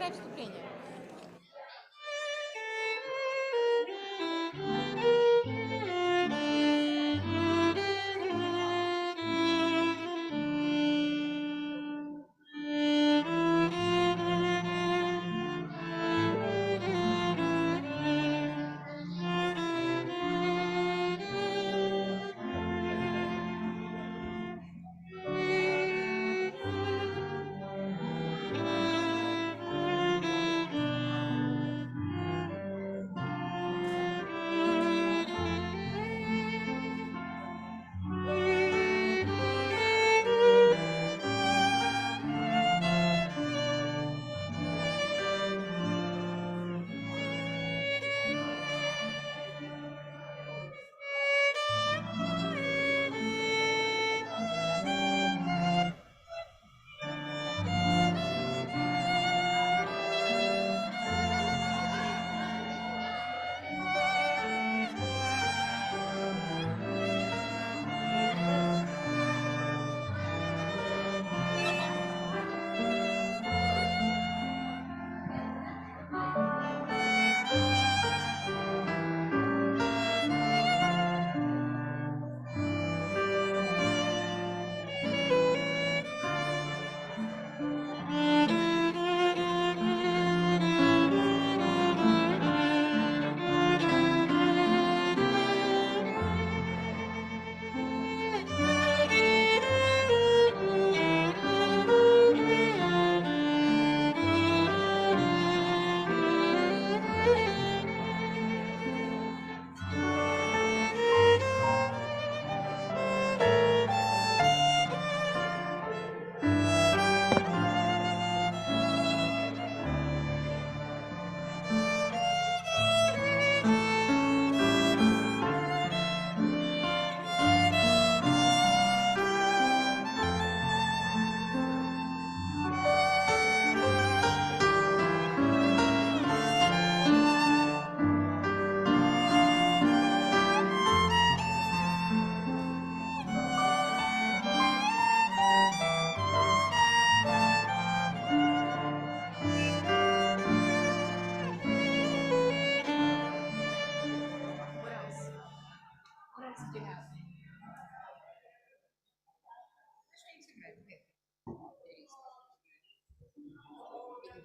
Начинай вступление.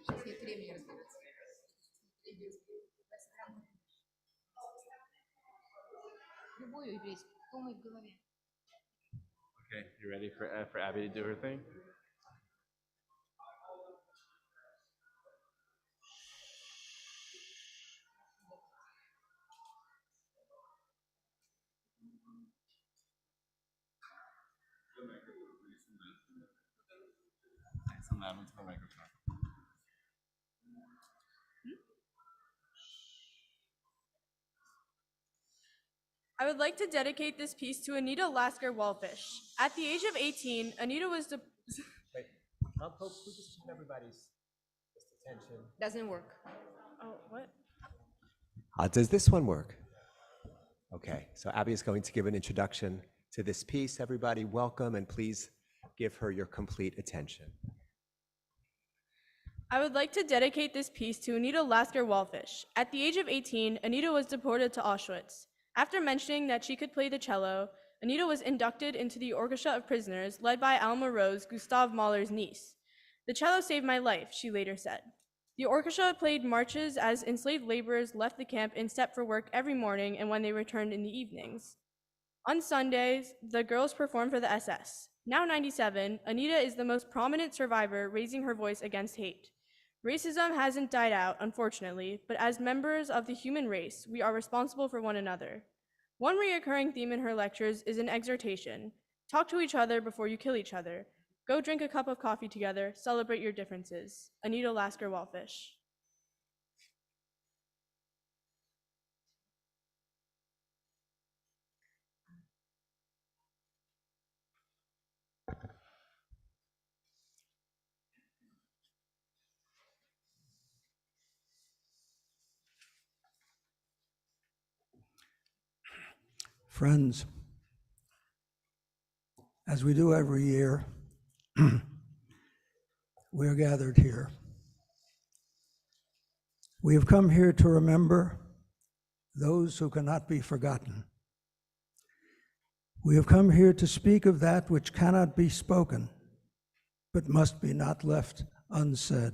Сейчас нет времени разбираться. Любую вещь, думай в голове. Okay, you ready for Abby to do her thing? Some loud into the microphone. I would like to dedicate this piece to Anita Lasker-Wallfish. At the age of 18, Anita was Wait, Pope, who just took everybody's attention? Doesn't work. Oh, what? Does this one work? Okay, so Abby is going to give an introduction to this piece. Everybody, welcome, and please give her your complete attention. I would like to dedicate this piece to Anita Lasker-Wallfish. At the age of 18, Anita was deported to Auschwitz. After mentioning that she could play the cello, Anita was inducted into the Orchestra of Prisoners, led by Alma Rose, Gustav Mahler's niece. The cello saved my life, she later said. The orchestra played marches as enslaved laborers left the camp in step for work every morning and when they returned in the evenings. On Sundays, the girls performed for the SS. Now 97, Anita is the most prominent survivor raising her voice against hate. Racism hasn't died out, unfortunately, but as members of the human race, we are responsible for one another. One recurring theme in her lectures is an exhortation. Talk to each other before you kill each other. Go drink a cup of coffee together, celebrate your differences. Anita Lasker-Wallfish. Friends, as we do every year, we are gathered here We have come here to remember those who cannot be forgotten. We have come here to speak of that which cannot be spoken, but must be not left unsaid.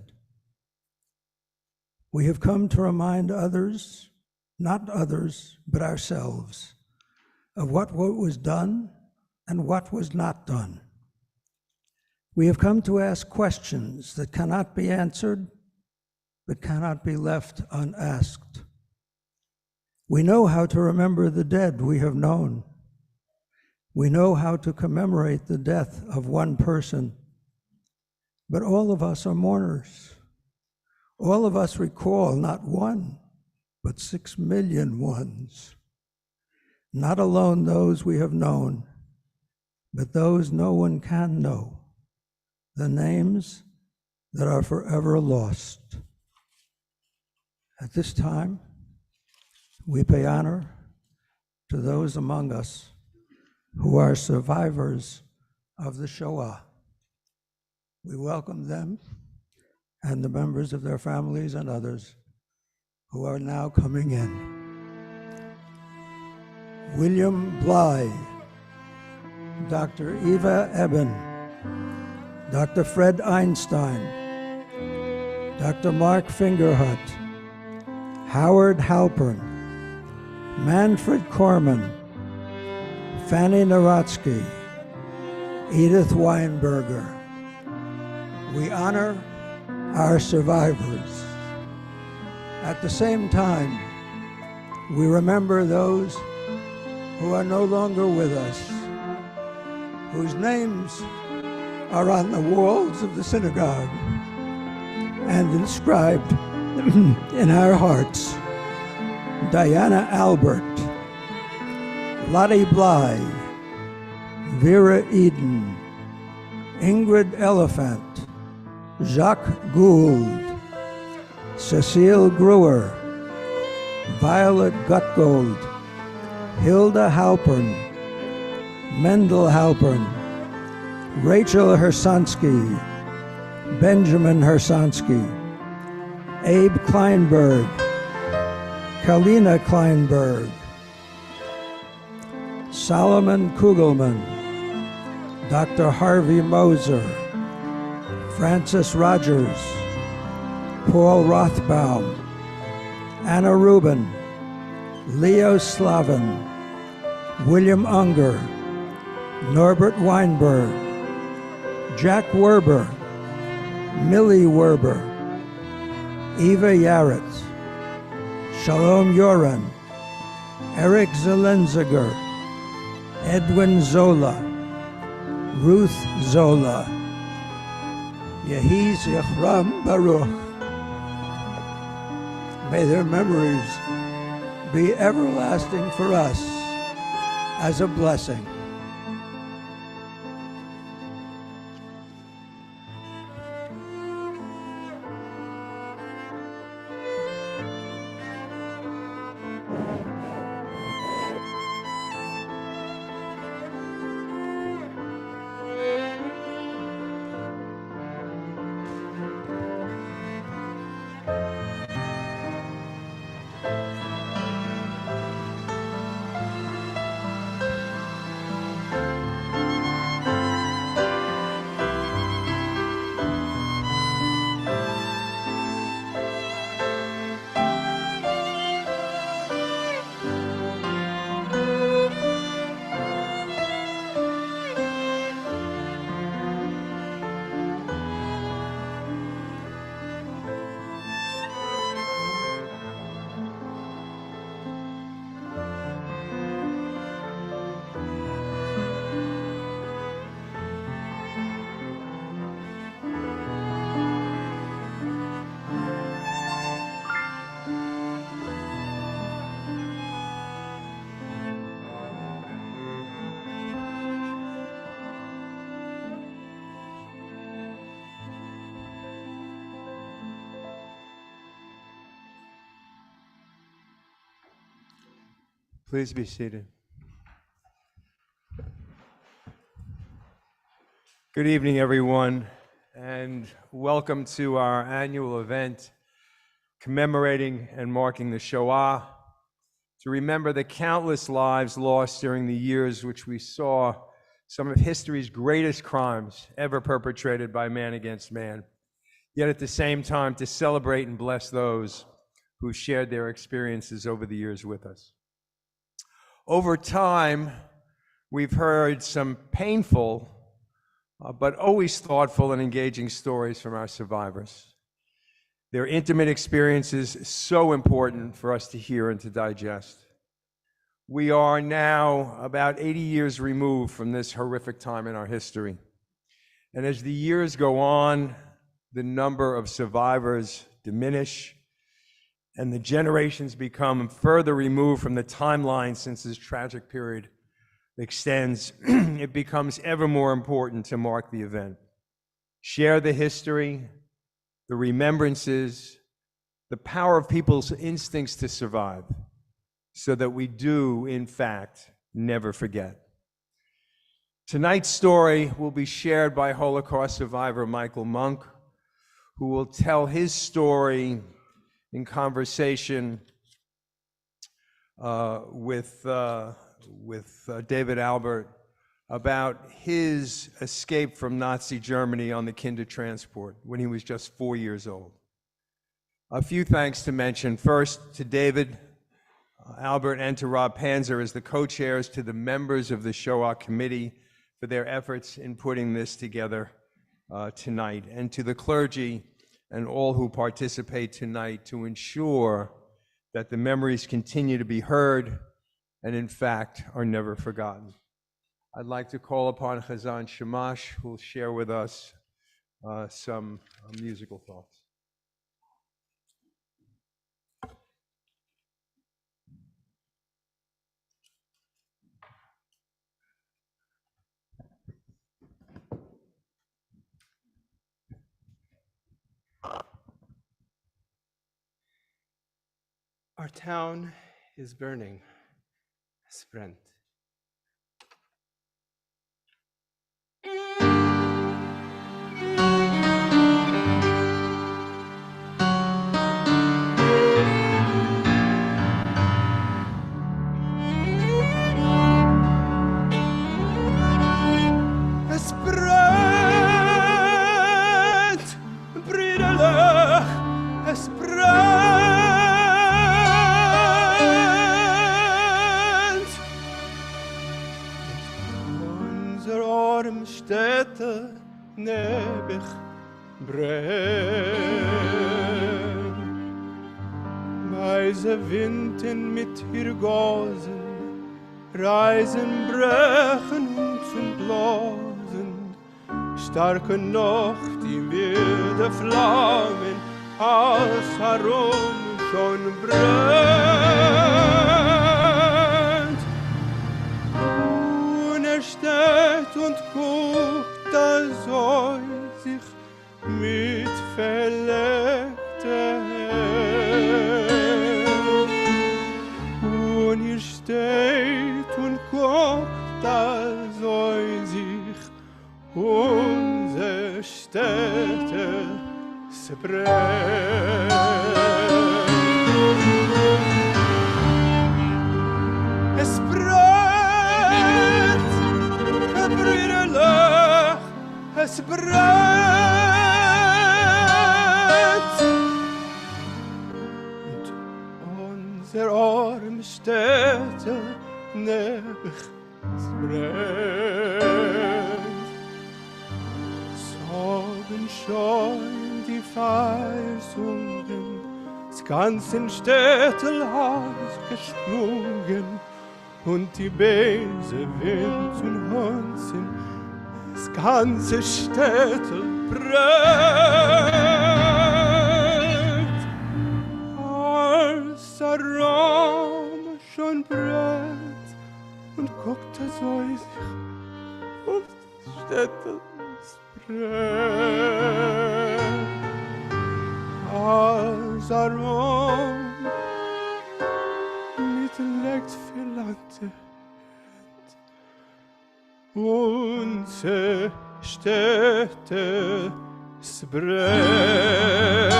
We have come to remind others, not others, but ourselves, of what was done and what was not done. We have come to ask questions that cannot be answered, but cannot be left unasked. We know how to remember the dead we have known. We know how to commemorate the death of one person, but all of us are mourners. All of us recall not one, but 6 million ones. Not alone those we have known, but those no one can know, the names that are forever lost. At this time, we pay honor to those among us who are survivors of the Shoah. We welcome them and the members of their families and others who are now coming in. William Bly, Dr. Eva Eben, Dr. Fred Einstein, Dr. Mark Fingerhut, Howard Halpern, Manfred Corman, Fanny Naratsky, Edith Weinberger. We honor our survivors. At the same time, we remember those who are no longer with us, whose names are on the walls of the synagogue and inscribed in our hearts. Diana Albert, Lottie Bly, Vera Eden, Ingrid Elephant, Jacques Gould, Cecile Gruer, Violet Gutgold, Hilda Halpern, Mendel Halpern, Rachel Hersansky, Benjamin Hersansky, Abe Kleinberg, Kalina Kleinberg, Solomon Kugelman, Dr. Harvey Moser, Francis Rogers, Paul Rothbaum, Anna Rubin, Leo Slavin, William Unger, Norbert Weinberg, Jack Werber, Millie Werber, Eva Yaretz, Shalom Yoren, Eric Zelenziger, Edwin Zola, Ruth Zola, Yehi Zichram Baruch. May their memories be everlasting for us as a blessing. Please be seated. Good evening, everyone, and welcome to our annual event commemorating and marking the Shoah, to remember the countless lives lost during the years which we saw some of history's greatest crimes ever perpetrated by man against man, yet at the same time to celebrate and bless those who shared their experiences over the years with us. Over time, we've heard some painful, but always thoughtful and engaging stories from our survivors. Their intimate experiences so important for us to hear and to digest. We are now about 80 years removed from this horrific time in our history. And as the years go on, the number of survivors diminish, and the generations become further removed from the timeline since this tragic period extends, it becomes ever more important to mark the event. Share the history, the remembrances, the power of people's instincts to survive, so that we do, in fact, never forget. Tonight's story will be shared by Holocaust survivor Michael Monk, who will tell his story in conversation with David Albert about his escape from Nazi Germany on the Kindertransport when he was just 4 years old. A few thanks to mention. First, to David, Albert, and to Rob Panzer as the co-chairs, to the members of the Shoah Committee for their efforts in putting this together tonight, and to the clergy and all who participate tonight to ensure that the memories continue to be heard and, in fact, are never forgotten. I'd like to call upon Chazan Shamash, who will share with us some musical thoughts. Our town is burning. Es brennt. Es brennt, Brüderlach, es brennt. Städte nebig brennt. Weise Winden mit ihr Gosen reisen, brechen uns und blasen. Starke noch die wilde Flammen, als herum schon brennt. Und steht und guckt, da soll sich mit verlegter Hand. Und ihr steht und guckt, da soll sich unsere Städte zerbrennen. Es brennt, Brüderlach, es brennt. Und unsere arme Städte nebig brennt. Sorgen schon die Feiersungen, das ganze Städtel hat gesprungen. Und die böse Wind und Hunzen, das ganze Städtel brennt. Als der Raum schon brennt und guckt, da soll sich um das Städtel brennt. Als der Raum legt verlangte unsere Städte brennt.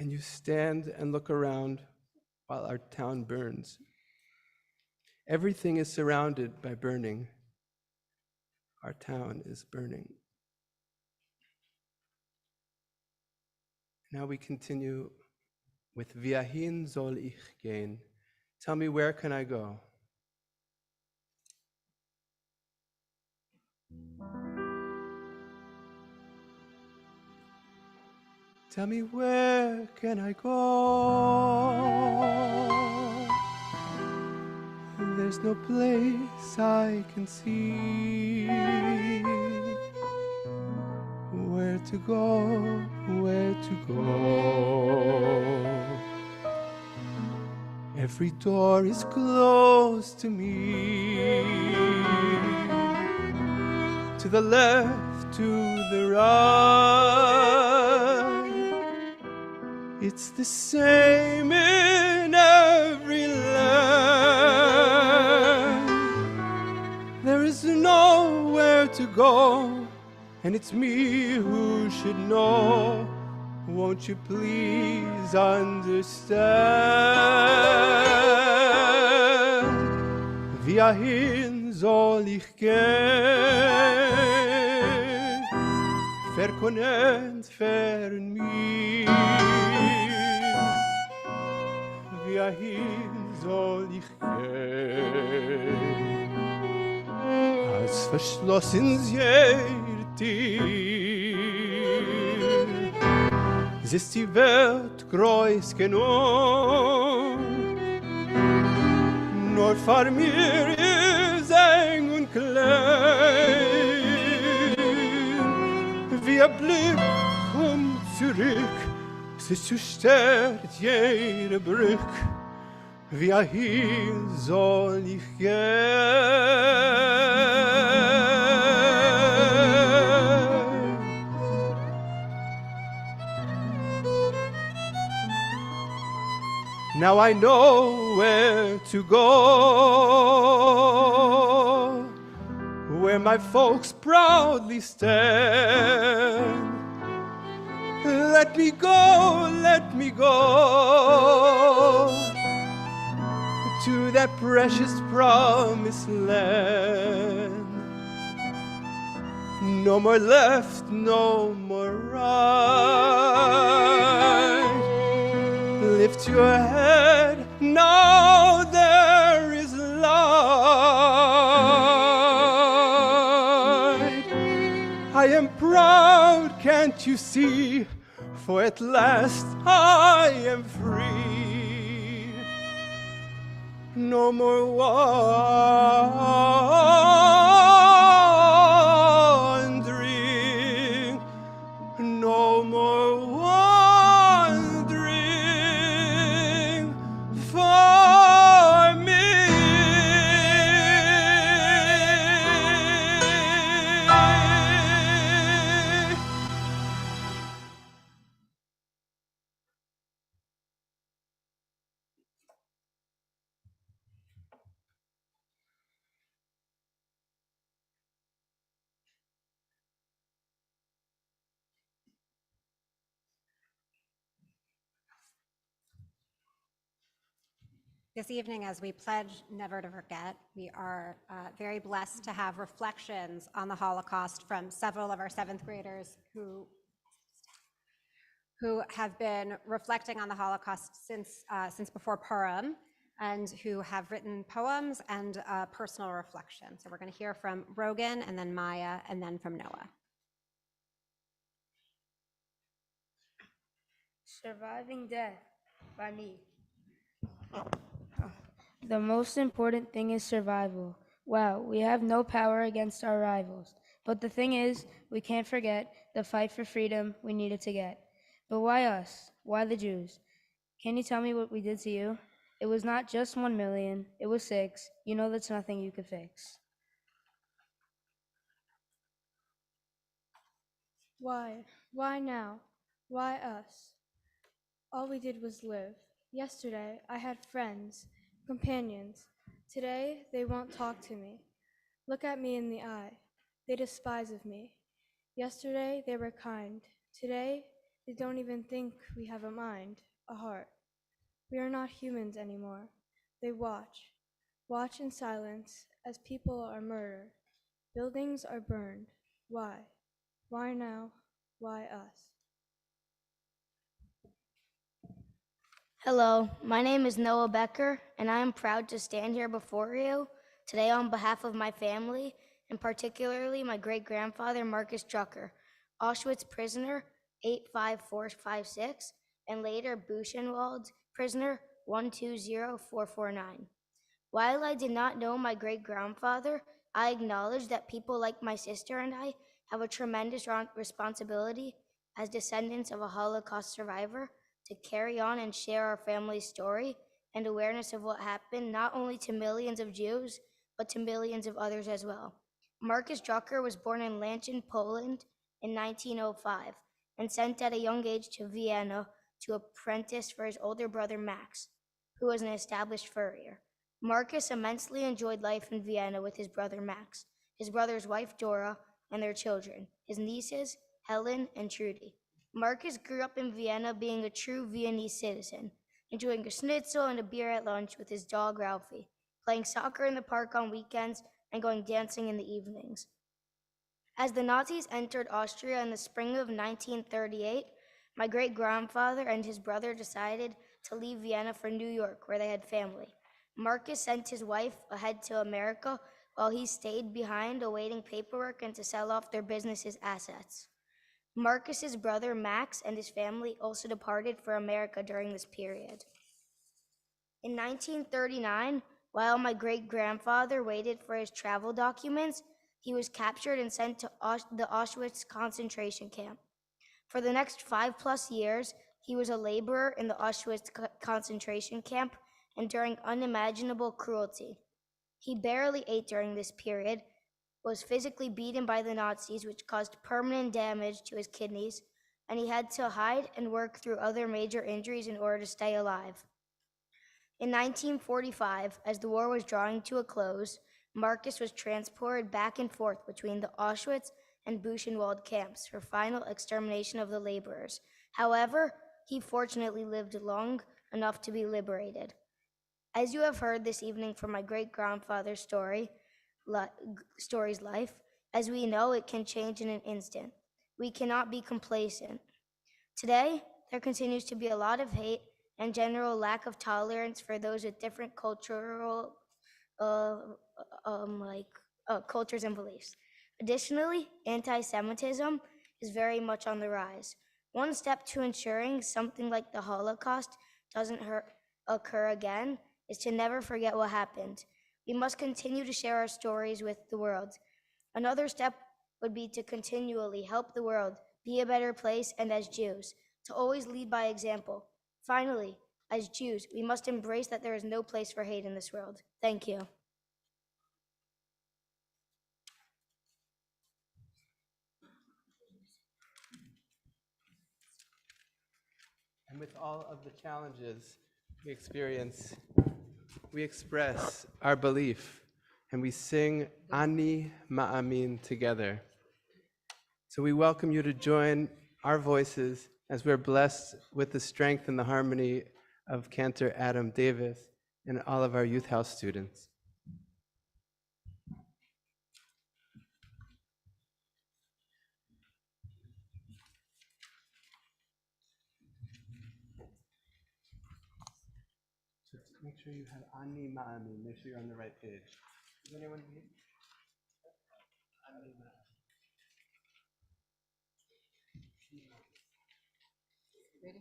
and you stand and look around while our town burns. Everything is surrounded by burning. Our town is burning. Now we continue with Wohin soll ich gehen? Tell me, where can I go? Tell me, where can I go? There's no place I can see. Where to go, where to go? Every door is closed to me. To the left, to the right, it's the same in every land. There is nowhere to go, and it's me who should know. Won't you please understand? Wohin soll ich gehen? Verkonnt fern mir. Wohin soll ich gehen? Als verschlossen jede Tür. Es ist die Welt groß genug, nur vor mir ist eng und klein. Wie ein Blick kommt zurück, sie zerstört jede Brück. Wohin soll ich gehen? Now I know where to go, where my folks proudly stand. Let me go to that precious promised land. No more left, no more right. Lift your head, now there is light. I am proud, can't you see? For at last I am free. No more wandering, no more wandering for me. This evening, as we pledge never to forget, we are very blessed to have reflections on the Holocaust from several of our seventh graders who have been reflecting on the Holocaust since before Purim, and who have written poems and personal reflection. So we're going to hear from Rogan, and then Maya, and then from Noah. Surviving Death by me. The most important thing is survival. Wow, we have no power against our rivals. But the thing is, we can't forget the fight for freedom we needed to get. But why us? Why the Jews? Can you tell me what we did to you? It was not just 1 million, it was 6. You know that's nothing you could fix. Why? Why now? Why us? All we did was live. Yesterday, I had friends, companions. Today, they won't talk to me. Look at me in the eye. They despise of me. Yesterday, they were kind. Today, They don't even think we have a mind, a heart. We are not humans anymore. They watch in silence as people are murdered. Buildings are burned. Why? Why now? Why us? Hello, my name is Noah Becker, and I am proud to stand here before you today on behalf of my family, and particularly my great-grandfather, Marcus Drucker, Auschwitz prisoner 85456, and later Buchenwald prisoner 120449. While I did not know my great-grandfather, I acknowledge that people like my sister and I have a tremendous responsibility as descendants of a Holocaust survivor to carry on and share our family's story and awareness of what happened not only to millions of Jews, but to millions of others as well. Marcus Drucker was born in Lachyn, Poland in 1905 and sent at a young age to Vienna to apprentice for his older brother Max, who was an established furrier. Marcus immensely enjoyed life in Vienna with his brother Max, his brother's wife Dora, and their children, his nieces Helen and Trudy. Marcus grew up in Vienna being a true Viennese citizen, enjoying a schnitzel and a beer at lunch with his dog Ralphie, playing soccer in the park on weekends, and going dancing in the evenings. As the Nazis entered Austria in the spring of 1938, my great-grandfather and his brother decided to leave Vienna for New York, where they had family. Marcus sent his wife ahead to America while he stayed behind awaiting paperwork and to sell off their business's assets. Marcus's brother Max and his family also departed for America during this period. In 1939, while my great-grandfather waited for his travel documents, he was captured and sent to the Auschwitz concentration camp. For the next 5+ years, he was a laborer in the Auschwitz concentration camp and during unimaginable cruelty. He barely ate during this period, was physically beaten by the Nazis, which caused permanent damage to his kidneys, and he had to hide and work through other major injuries in order to stay alive. In 1945, as the war was drawing to a close, Marcus was transported back and forth between the Auschwitz and Buchenwald camps for final extermination of the laborers. However, he fortunately lived long enough to be liberated. As you have heard this evening from my great-grandfather's story's life, as we know, it can change in an instant. We cannot be complacent. Today, there continues to be a lot of hate and general lack of tolerance for those with different cultural cultures and beliefs. Additionally, anti-Semitism is very much on the rise. One step to ensuring something like the Holocaust doesn't occur again is to never forget what happened. We must continue to share our stories with the world. Another step would be to continually help the world be a better place, and as Jews, to always lead by example. Finally, as Jews, we must embrace that there is no place for hate in this world. Thank you. And with all of the challenges we experience, we express our belief and we sing Ani Ma'amin together. So we welcome you to join our voices as we're blessed with the strength and the harmony of Cantor Adam Davis and all of our Youth House students. Make sure you have Ani Ma'amin. Make sure you're on the right page. Does anyone need? Ani Ma'amin. Ready?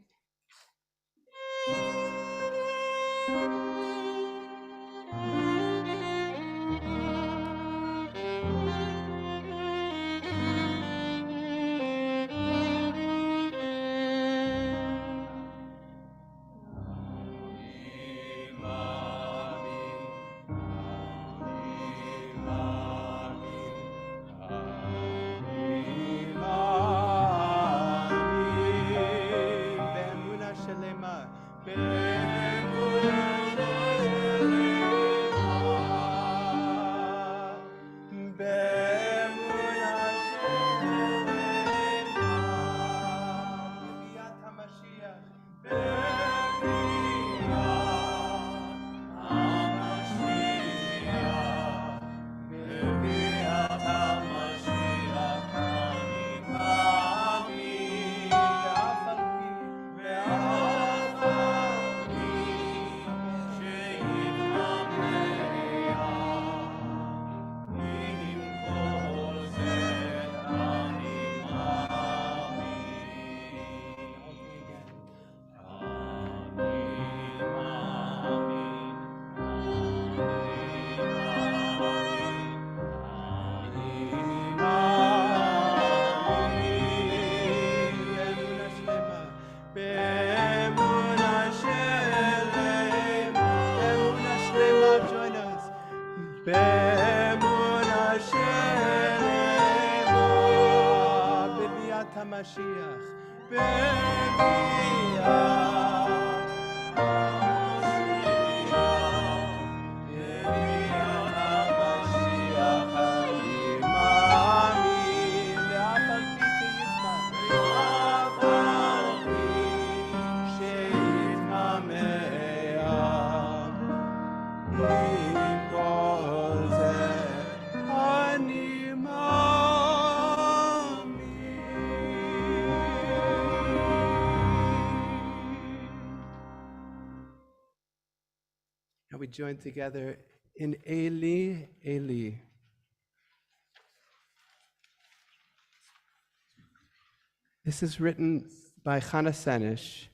Be'emuna shelema. Be'emuna shelema, join us. Be'emuna shelema. Be'biat HaMashiach. Now we join together in Eli, Eli. This is written by Chana Sanish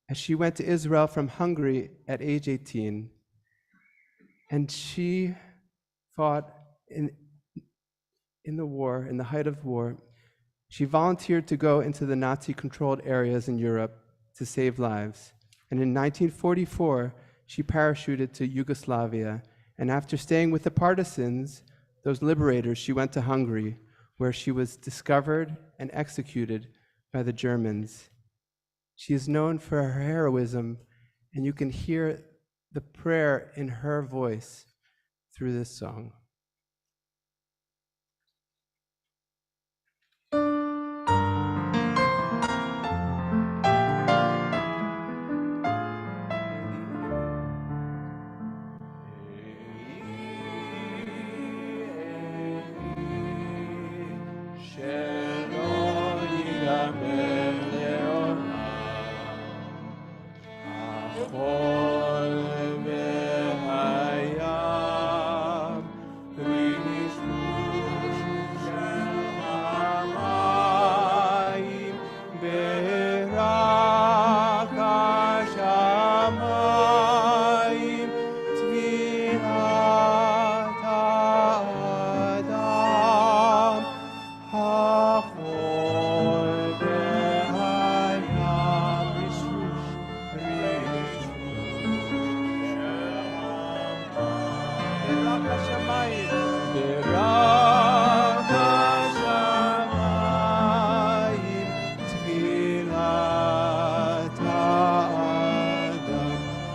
as she went to Israel from Hungary at age 18. And she fought in the war, in the height of war. She volunteered to go into the Nazi-controlled areas in Europe to save lives. And in 1944, she parachuted to Yugoslavia. And after staying with the partisans, those liberators, she went to Hungary, where she was discovered and executed by the Germans. She is known for her heroism, and you can hear the prayer in her voice through this song.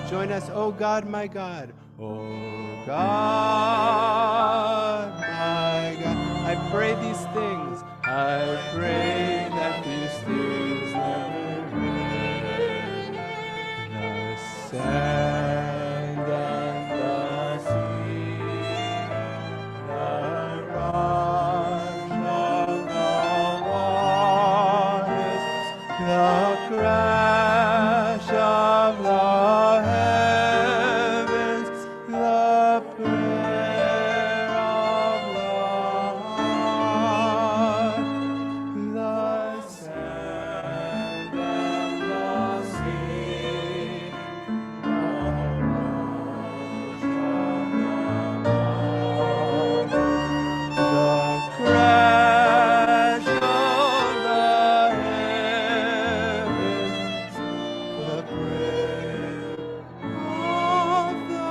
Join us, O God, my God. O God, my God. I pray these things. I pray that these things never end. The sand and the sea, the rush of the waters, the crash of the heavens, the prayer of the heart, the sand and the sea, the rush of the waters, the crash of the heavens, the prayer of the heart.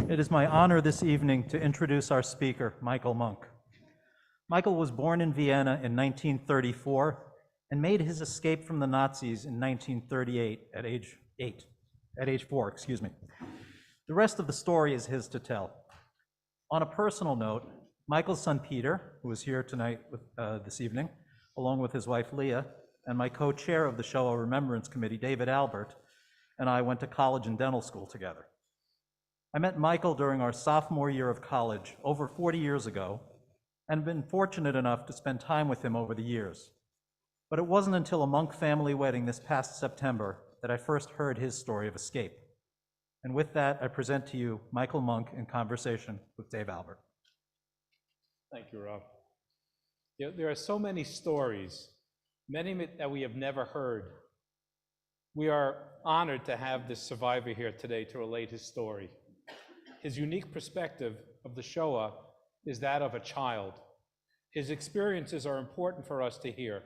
It is my honor this evening to introduce our speaker, Michael Monk. Michael was born in Vienna in 1934 and made his escape from the Nazis in 1938 at age 4. The rest of the story is his to tell. On a personal note, Michael's son Peter, who is here tonight this evening, along with his wife Leah, and my co-chair of the Shoah Remembrance Committee, David Albert, and I went to college and dental school together. I met Michael during our sophomore year of college over 40 years ago and been fortunate enough to spend time with him over the years. But it wasn't until a Monk family wedding this past September that I first heard his story of escape. And with that, I present to you Michael Monk in conversation with Dave Albert. Thank you, Rob. There are so many stories, many that we have never heard. We are honored to have this survivor here today to relate his story. His unique perspective of the Shoah is that of a child. His experiences are important for us to hear.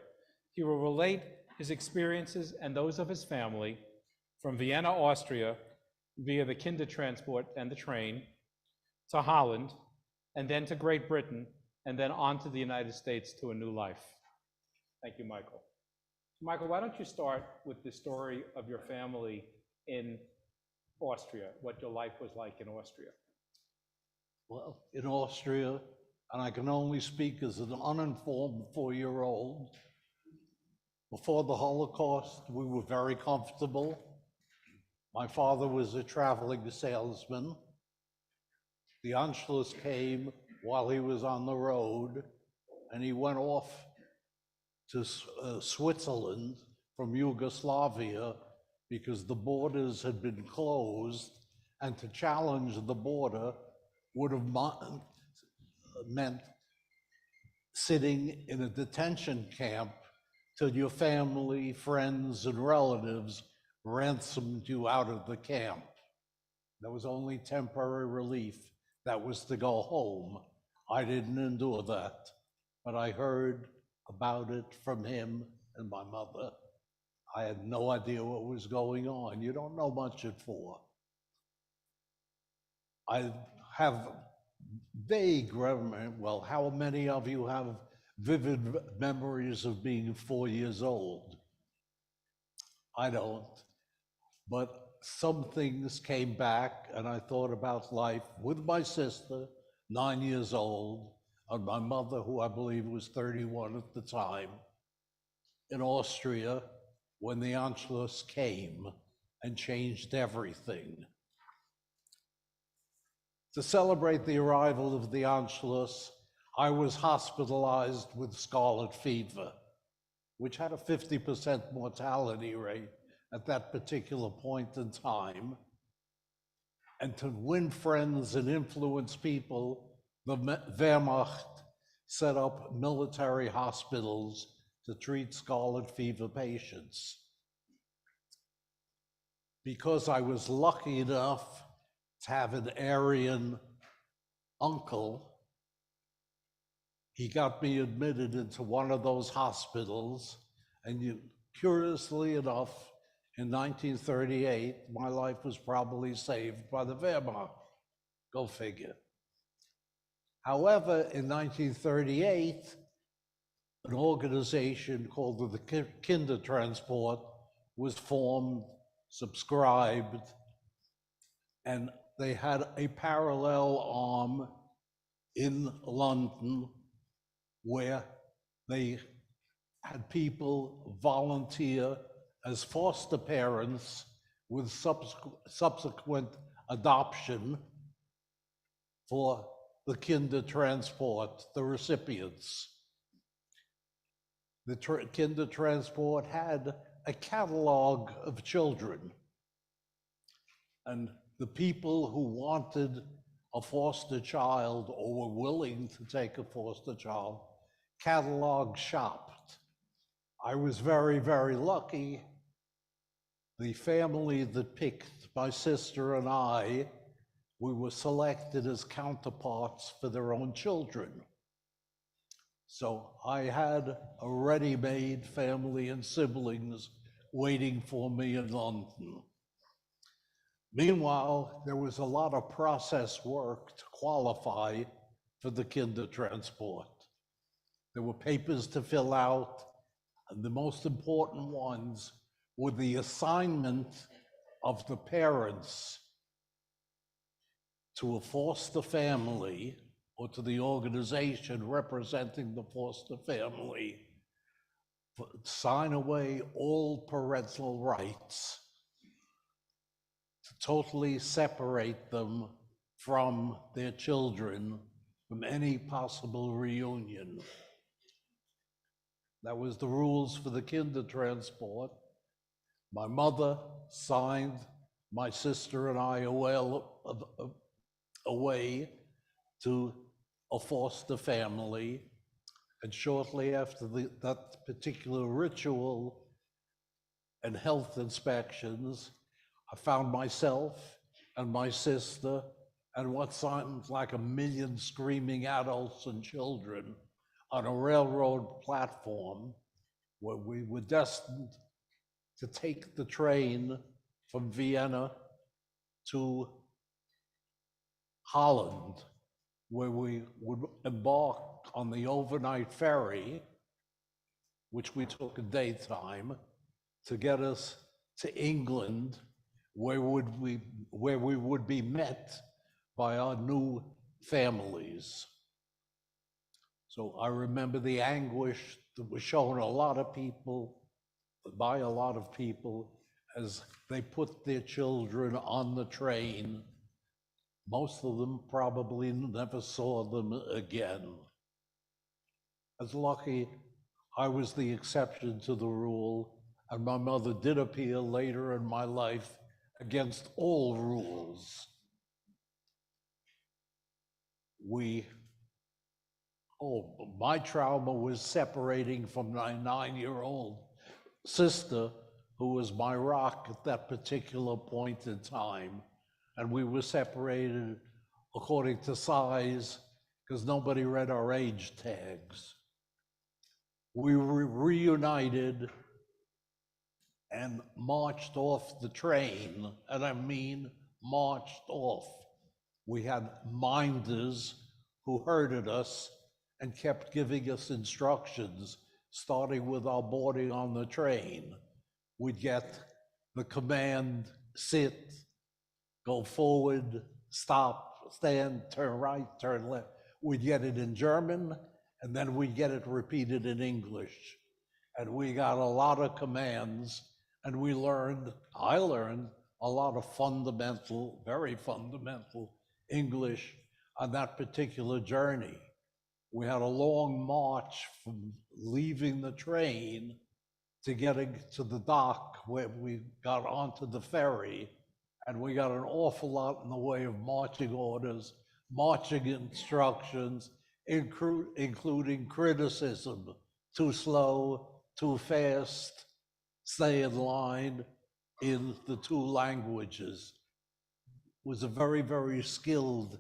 He will relate his experiences and those of his family from Vienna, Austria, via the Kindertransport and the train, to Holland, and then to Great Britain, and then on to the United States to a new life. Thank you, Michael. Michael, why don't you start with the story of your family in Austria, what your life was like in Austria? Well, in Austria, and I can only speak as an uninformed 4-year-old, before the Holocaust, we were very comfortable. My father was a traveling salesman. The Anschluss came while he was on the road, and he went off to Switzerland from Yugoslavia because the borders had been closed, and to challenge the border would have meant sitting in a detention camp till your family, friends, and relatives ransomed you out of the camp. There was only temporary relief. That was to go home. I didn't endure that, but I heard about it from him and my mother. I had no idea what was going on. You don't know much at 4. I have vague memory. Well, how many of you have vivid memories of being 4 years old? I don't, but some things came back, and I thought about life with my sister, 9 years old, and my mother, who I believe was 31 at the time, in Austria when the Anschluss came and changed everything. To celebrate the arrival of the Anschluss, I was hospitalized with scarlet fever, which had a 50% mortality rate at that particular point in time. And to win friends and influence people, the Wehrmacht set up military hospitals to treat scarlet fever patients. Because I was lucky enough to have an Aryan uncle, he got me admitted into one of those hospitals, and curiously enough, in 1938, my life was probably saved by the Wehrmacht. Go figure. However, in 1938, an organization called the Kindertransport was formed, subscribed, and they had a parallel arm in London where they had people volunteer as foster parents with subsequent adoption for the Kindertransport, the recipients. The Kindertransport had a catalog of children, and the people who wanted a foster child or were willing to take a foster child catalog shopped. I was very, very lucky. The family that picked my sister and I, we were selected as counterparts for their own children. So I had a ready-made family and siblings waiting for me in London. Meanwhile, there was a lot of process work to qualify for the Kindertransport. There were papers to fill out, and the most important ones were the assignment of the parents to a foster family or to the organization representing the foster family, sign away all parental rights, to totally separate them from their children from any possible reunion. That was the rules for the kinder transport. My mother signed my sister and I away to a foster family. And shortly after that particular ritual and health inspections, I found myself and my sister and what sounded like 1 million screaming adults and children on a railroad platform where we were destined to take the train from Vienna to Holland, where we would embark on the overnight ferry, which we took in daytime, to get us to England, where we would be met by our new families. So I remember the anguish that was shown by a lot of people as they put their children on the train. Most of them probably never saw them again. As lucky, I was the exception to the rule, and my mother did appeal later in my life against all rules. My trauma was separating from my 9-year-old sister, who was my rock at that particular point in time. And we were separated according to size, because nobody read our age tags. We were reunited and marched off the train, and I mean marched off. We had minders who herded us and kept giving us instructions, starting with our boarding on the train. We'd get the command, sit, go forward, stop, stand, turn right, turn left. We'd get it in German, and then we'd get it repeated in English. And we got a lot of commands, and I learned a lot of fundamental, very fundamental English on that particular journey. We had a long march from leaving the train to getting to the dock where we got onto the ferry, and we got an awful lot in the way of marching orders, marching instructions, including criticism: too slow, too fast, stay in line, in the 2 languages. It was a very, very skilled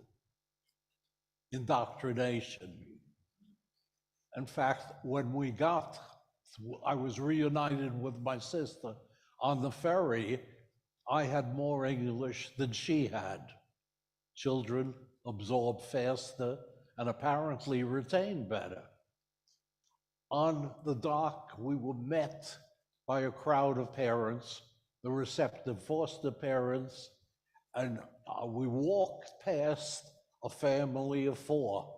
indoctrination. In fact, when I was reunited with my sister on the ferry, I had more English than she had. Children absorb faster and apparently retain better. On the dock, we were met by a crowd of parents, the receptive foster parents, and we walked past a family of 4.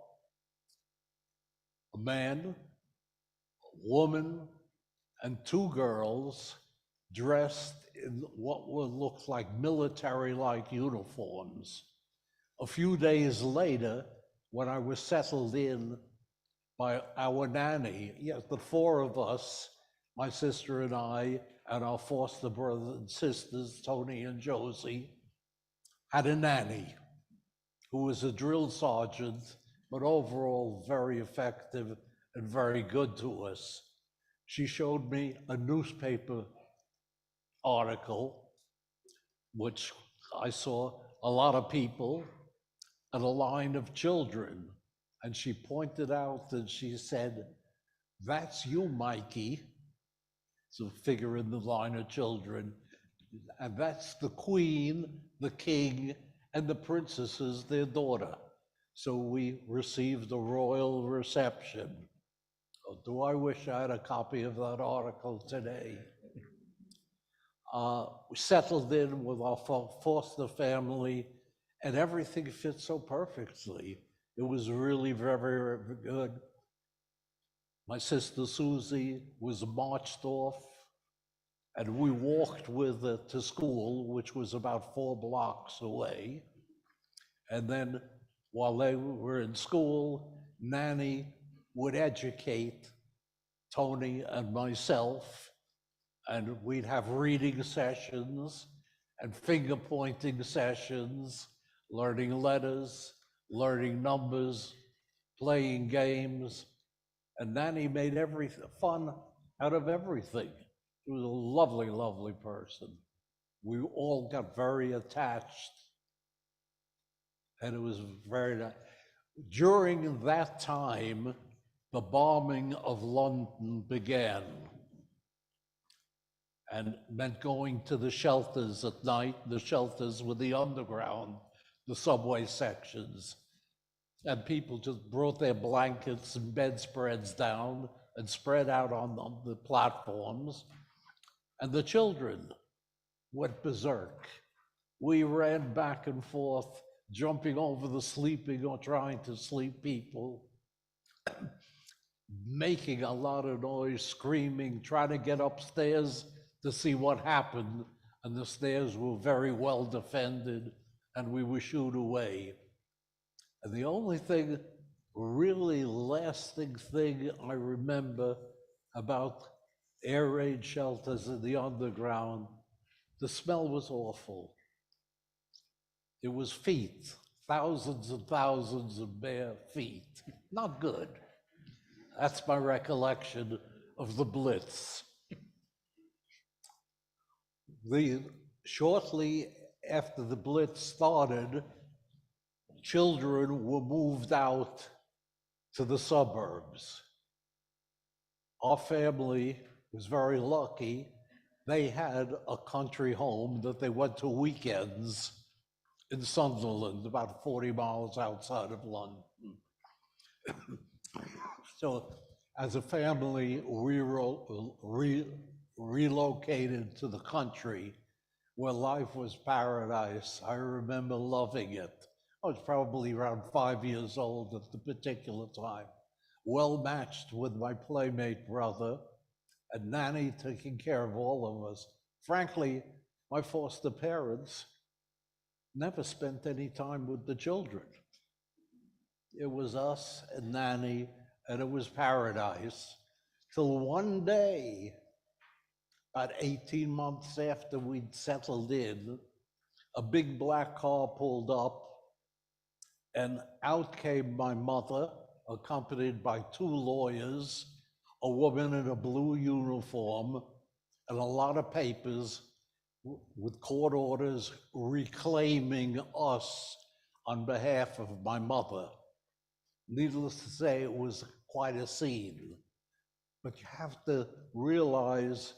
A man, a woman, and 2 girls dressed in what would look like military-like uniforms. A few days later, when I was settled in by our nanny, yes, the 4 of us, my sister and I, and our foster brothers and sisters, Tony and Josie, had a nanny who was a drill sergeant, but overall very effective and very good to us. She showed me a newspaper article, which I saw a lot of people and a line of children. And she pointed out and she said, "That's you, Mikey." It's a figure in the line of children. And that's the queen, the king, and the princesses, their daughter. So we received a royal reception. Oh, do I wish I had a copy of that article today? We settled in with our foster family, and everything fit so perfectly. It was really very, very good. My sister Susie was marched off, and we walked with her to school, which was about 4 blocks away. And then while they were in school, Nanny would educate Tony and myself, and we'd have reading sessions and finger pointing sessions, learning letters, learning numbers, playing games, and Nanny made everything fun out of everything. She was a lovely, lovely person. We all got very attached, and it was very nice. During that time, the bombing of London began, and meant going to the shelters at night. The shelters were the underground, the subway sections. And people just brought their blankets and bedspreads down and spread out on the platforms. And the children went berserk. We ran back and forth, jumping over the sleeping or trying to sleep people, making a lot of noise, screaming, trying to get upstairs to see what happened. And the stairs were very well defended, and we were shooed away. And the only thing, really lasting thing I remember about air raid shelters in the underground, the smell was awful. It was feet, thousands and thousands of bare feet. Not good. That's my recollection of the Blitz. Shortly after the Blitz started, children were moved out to the suburbs. Our family was very lucky. They had a country home that they went to weekends in Sunderland, about 40 miles outside of London. So as a family, we relocated to the country where life was paradise. I remember loving it. I was probably around 5 years old at the particular time, well matched with my playmate brother, and Nanny taking care of all of us. Frankly, my foster parents never spent any time with the children. It was us and Nanny, and it was paradise, till one day, about 18 months after we'd settled in, a big black car pulled up, and out came my mother, accompanied by 2 lawyers, a woman in a blue uniform, and a lot of papers with court orders reclaiming us on behalf of my mother. Needless to say, it was quite a scene. But you have to realize,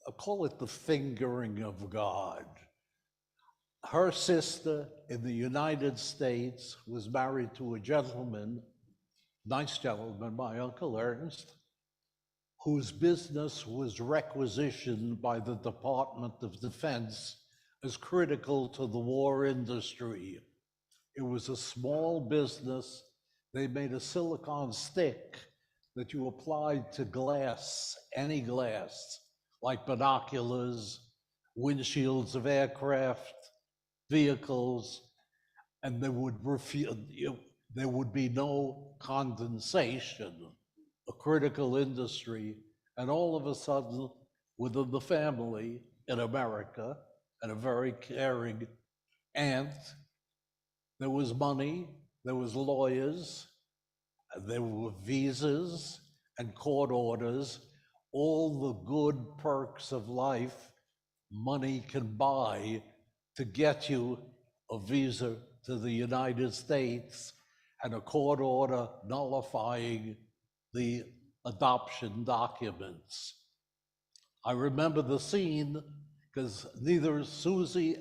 I call it the fingering of God. Her sister in the United States was married to a gentleman, nice gentleman, my Uncle Ernst, whose business was requisitioned by the Department of Defense as critical to the war industry. It was a small business. They made a silicone stick that you applied to glass, any glass, like binoculars, windshields of aircraft, vehicles, and there would be no condensation, a critical industry. And all of a sudden, within the family in America, and a very caring aunt, there was money, there was lawyers, there were visas and court orders, all the good perks of life money can buy to get you a visa to the United States and a court order nullifying the adoption documents. I remember the scene because neither Susie,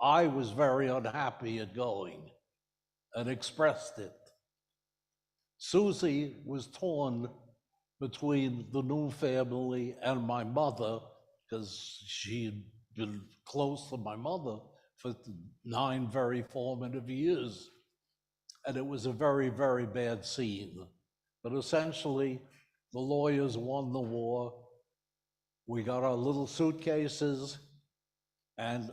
I was very unhappy at going and expressed it. Susie was torn between the new family and my mother because she'd been close to my mother for 9 very formative years. And it was a very, very bad scene. But essentially, the lawyers won the war. We got our little suitcases and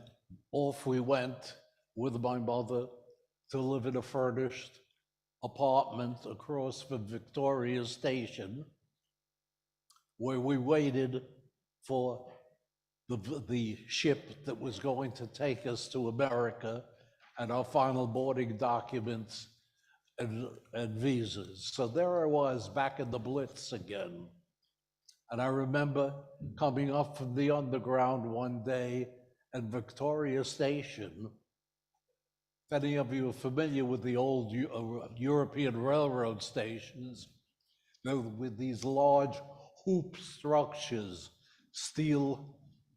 off we went with my mother to live in a furnished apartment across from Victoria Station, where we waited for the ship that was going to take us to America and our final boarding documents and visas. So there I was back in the Blitz again. And I remember coming up from the underground one day at Victoria Station. If any of you are familiar with the old European railroad stations, with these large hoop structures, steel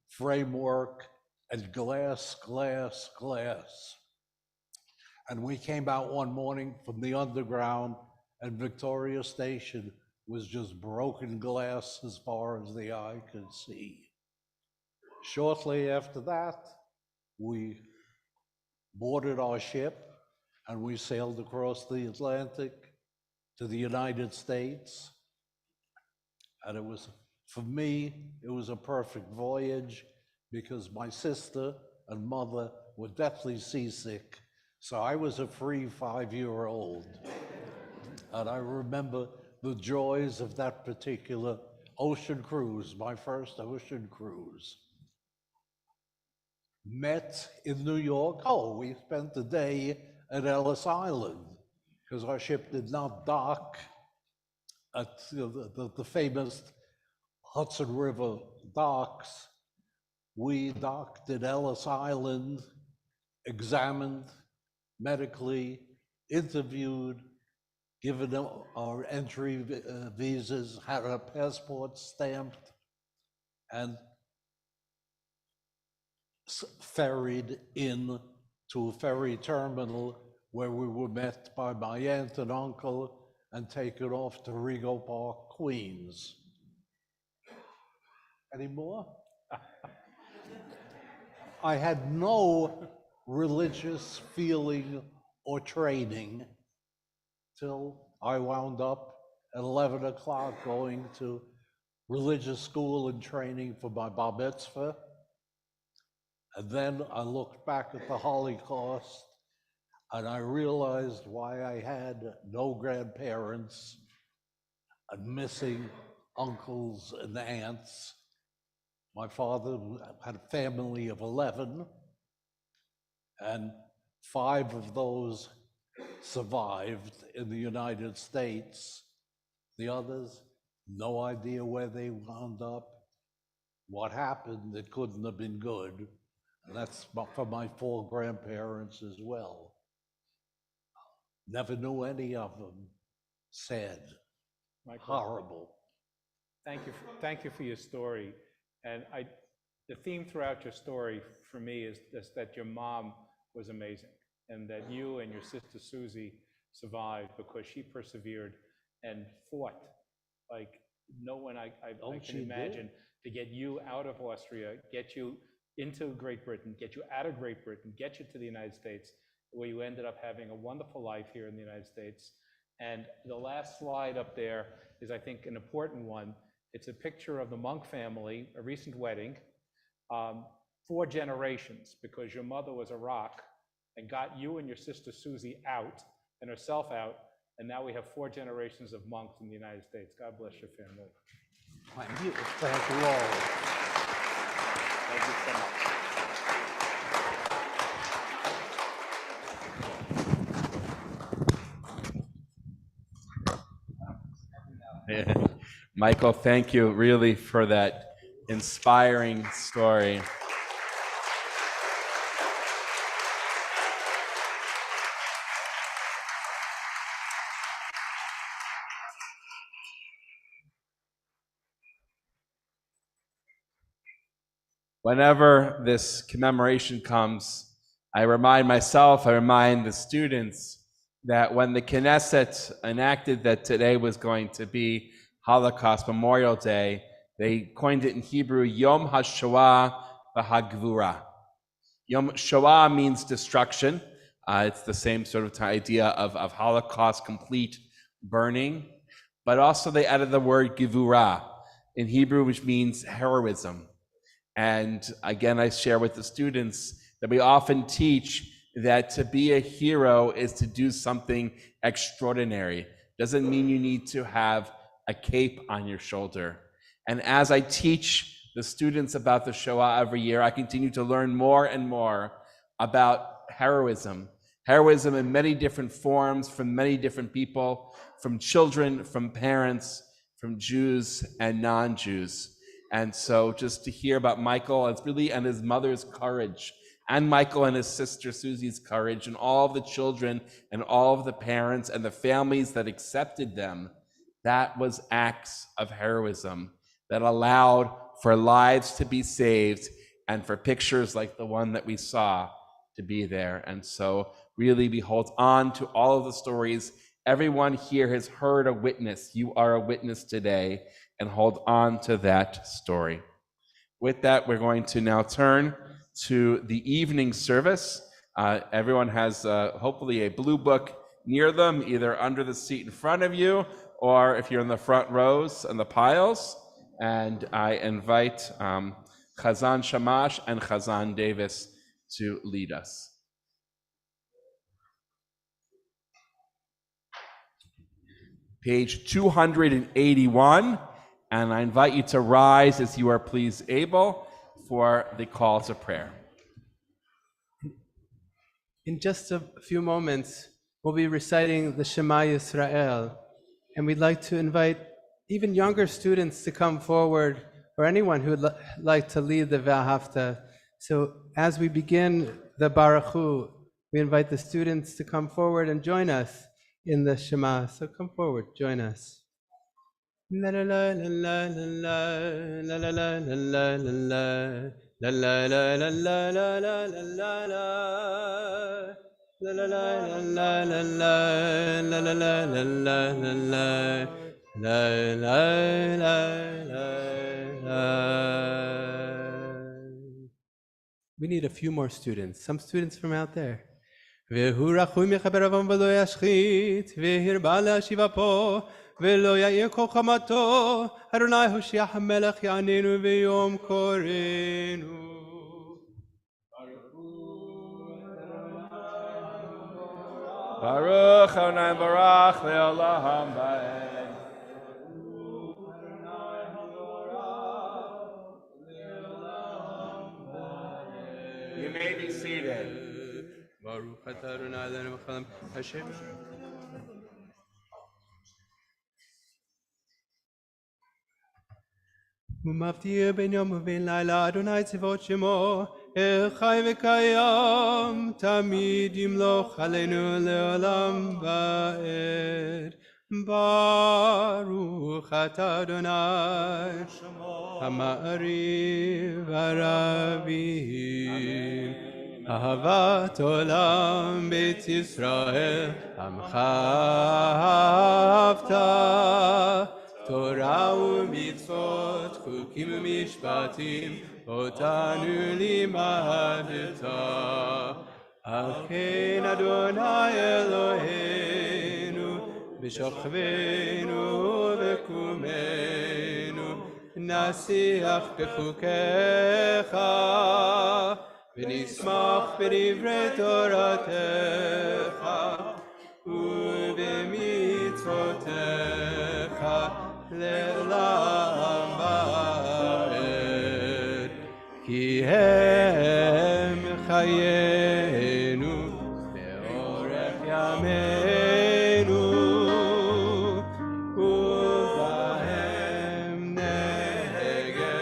framework, and glass. And we came out one morning from the underground, and Victoria Station was just broken glass as far as the eye could see. Shortly after that, we boarded our ship and we sailed across the Atlantic to the United States. And it was, for me, it was a perfect voyage because my sister and mother were deathly seasick. So I was a free 5-year-old. And I remember the joys of that particular ocean cruise, my first ocean cruise. Met in New York. Oh, we spent the day at Ellis Island because our ship did not dock at the famous Hudson River docks. We docked at Ellis Island, examined medically, interviewed, given our entry visas, had our passports stamped, and ferried in to a ferry terminal where we were met by my aunt and uncle and taken off to Rego Park, Queens. Any more? I had no religious feeling or training till I wound up at 11 o'clock going to religious school and training for my bar mitzvah. And then I looked back at the Holocaust and I realized why I had no grandparents and missing uncles and aunts. My father had a family of 11, and 5 of those survived in the United States. The others, no idea where they wound up, what happened. It couldn't have been good. And that's for my 4 grandparents as well. Never knew any of them. Sad, Michael, horrible. Thank you for your story. And the theme throughout your story for me is that your mom was amazing, and that you and your sister Susie survived because she persevered and fought like no one I can imagine to get you out of Austria, get you into Great Britain, get you out of Great Britain, get you to the United States, where you ended up having a wonderful life here in the United States. And the last slide up there is, I think, an important one. It's a picture of the Monk family, a recent wedding, 4 generations, because your mother was a rock and got you and your sister Susie out and herself out, and now we have 4 generations of monks in the United States. God bless your family. Thank you. Thank you all. Thank you so much. Yeah. Michael, thank you really for that inspiring story. Whenever this commemoration comes, I remind myself, I remind the students that when the Knesset enacted that today was going to be Holocaust Memorial Day, they coined it in Hebrew, Yom HaShoah v'Hagvura. Yom Shoah means destruction. It's the same sort of idea of Holocaust, complete burning. But also they added the word Gevura in Hebrew, which means heroism. And again, I share with the students that we often teach that to be a hero is to do something extraordinary. Doesn't mean you need to have a cape on your shoulder. And as I teach the students about the Shoah every year, I continue to learn more and more about heroism. Heroism in many different forms, from many different people, from children, from parents, from Jews and non-Jews. And so just to hear about Michael and his mother's courage, and Michael and his sister Susie's courage, and all of the children and all of the parents and the families that accepted them, that was acts of heroism that allowed for lives to be saved and for pictures like the one that we saw to be there. And so really we hold on to all of the stories. Everyone here has heard a witness. You are a witness today, and hold on to that story. With that, we're going to now turn to the evening service. Everyone has hopefully a blue book near them, either under the seat in front of you, or if you're in the front rows and the piles. And I invite Chazan Shamash and Chazan Davis to lead us. Page 281, and I invite you to rise as you are please able for the call to prayer. In just a few moments, we'll be reciting the Shema Yisrael, and we'd like to invite even younger students to come forward, or anyone who would like to lead the V'ahavta. So as we begin the Baruch Hu, we invite the students to come forward and join us in the Shema. So come forward, join us. La la la la la la la la la la la la la la la la la la la la. La la la la la la la la la la la la la la. We need a few more students. Some students from out there. והוא רחוי מחבר אבם ולא ישחית, והרבה להשיבה פה, ולא יאיר כל חמתו, אדוני הושיע המלך יעננו ביום קורנו. Baruch Adonai Barach Le'olam Ba'ed. You may be seated. Baruch atah Adonai Eloheinu v'chalam Hashem. ומבטיח בין יום ובין לילה, אדוני צבאות שמו, חי וקיים, תמיד ימלוך עלינו לעולם ועד. ברוך אתה אדוני, המעריב הרבים, אהבת עולם בית ישראל, עמך אהבת. תורה ומצוות, חוקים ומשפטים, אותנו לימדת. על כן אדוני אלוהינו, בשוכבנו ובקומנו, נשיח בחוקיך, ונשמח בדברי תורתך, ובמצוותיך. לעולם ועד, כי הם חיינו באורך ימינו, ובהם נהגה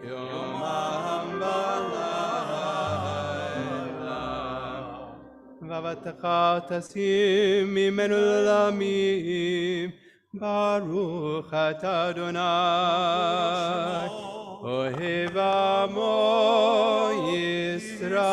יומם ולילה. ועבדתך תשים ממנו לעולמים, ברוך אתה אדוני, אוהב עמו ישראל.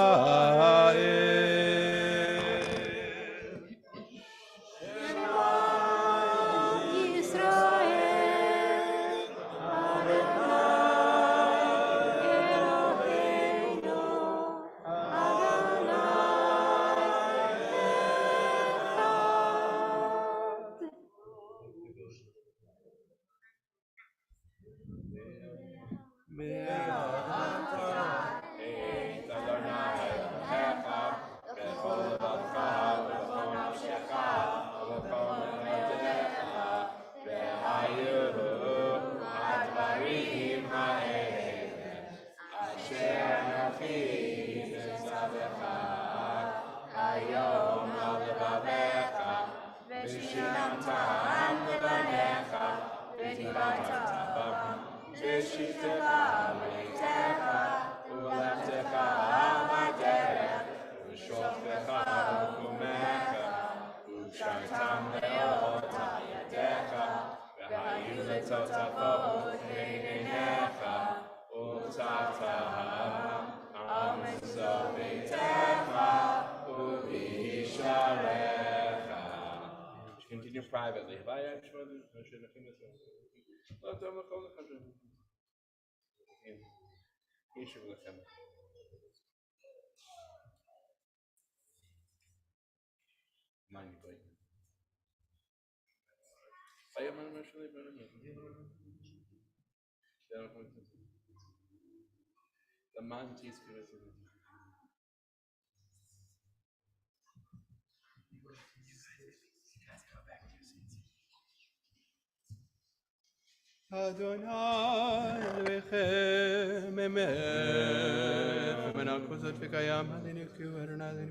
ושננתם לבניך, ודיברת בם, ושיתך ביתך, ולכתך בדרך, ושוכבך וקומך, ושרתם באותה ידיך, והיו לטוטפות בעיניך, ותחתם על מזו ביתך, ובישעריך. Continue privately. Adonai Elohim Emet Menakuzot Vikayam Hadiniku Adonai.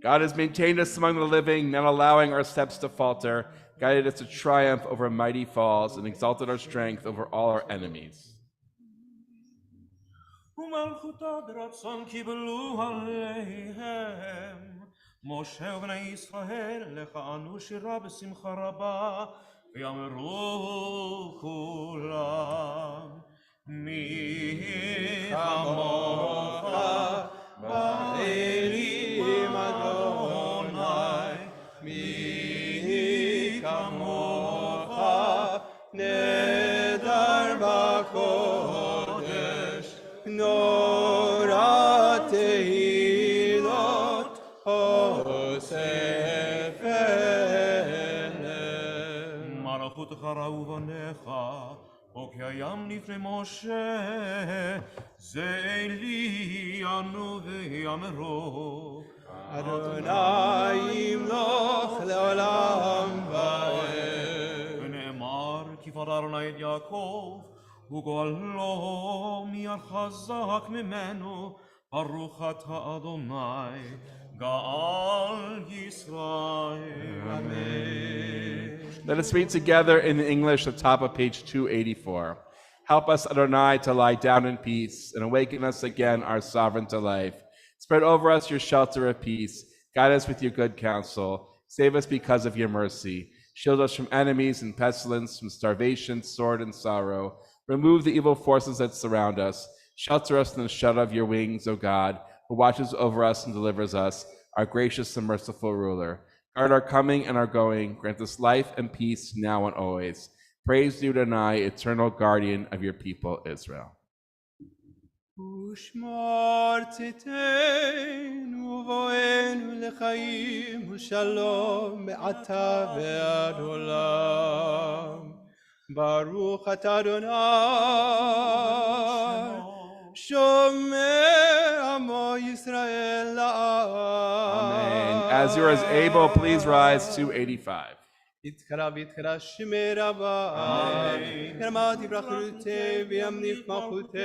God has maintained us among the living, not allowing our steps to falter, guided us to triumph over mighty falls, and exalted our strength over all our enemies. משה ובני ישראל לכענו שירה בשמחה רבה ויאמרו כולם מי כמוך באלים אדוני מי כמוך נדר בקודש נורא תהילות אוסף אליהם. מלכותך ראו בניך, חוק הים לפני משה, זה אלי ענו ויאמרו. אדוני ימלוך לעולם ועד. ונאמר כי פרע אדוני את יעקב, וגואלו מי החזק ממנו, ברוך אתה אדוני, גאל ישראל. Amen. Let us read together in English, the top of page 284. Help us, Adonai, to lie down in peace, and awaken us again, our sovereign to life. Spread over us your shelter of peace. Guide us with your good counsel. Save us because of your mercy. Shield us from enemies and pestilence, from starvation, sword, and sorrow. Remove the evil forces that surround us. Shelter us in the shadow of your wings, O God, who watches over us and delivers us, our gracious and merciful ruler. Guard our coming and our going. Grant us life and peace now and always. Praise you, Adonai, eternal guardian of your people, Israel. ושמור צאתנו ובואנו לחיים ושלום מעתה ועד עולם. ברוך אתה אדוני, שומר עמו ישראל לעם. Amen. As you are able, please rise to 85. יתקרא ויתקרא שמי רבה, ירמת יברח רותה וימליך מלכותה,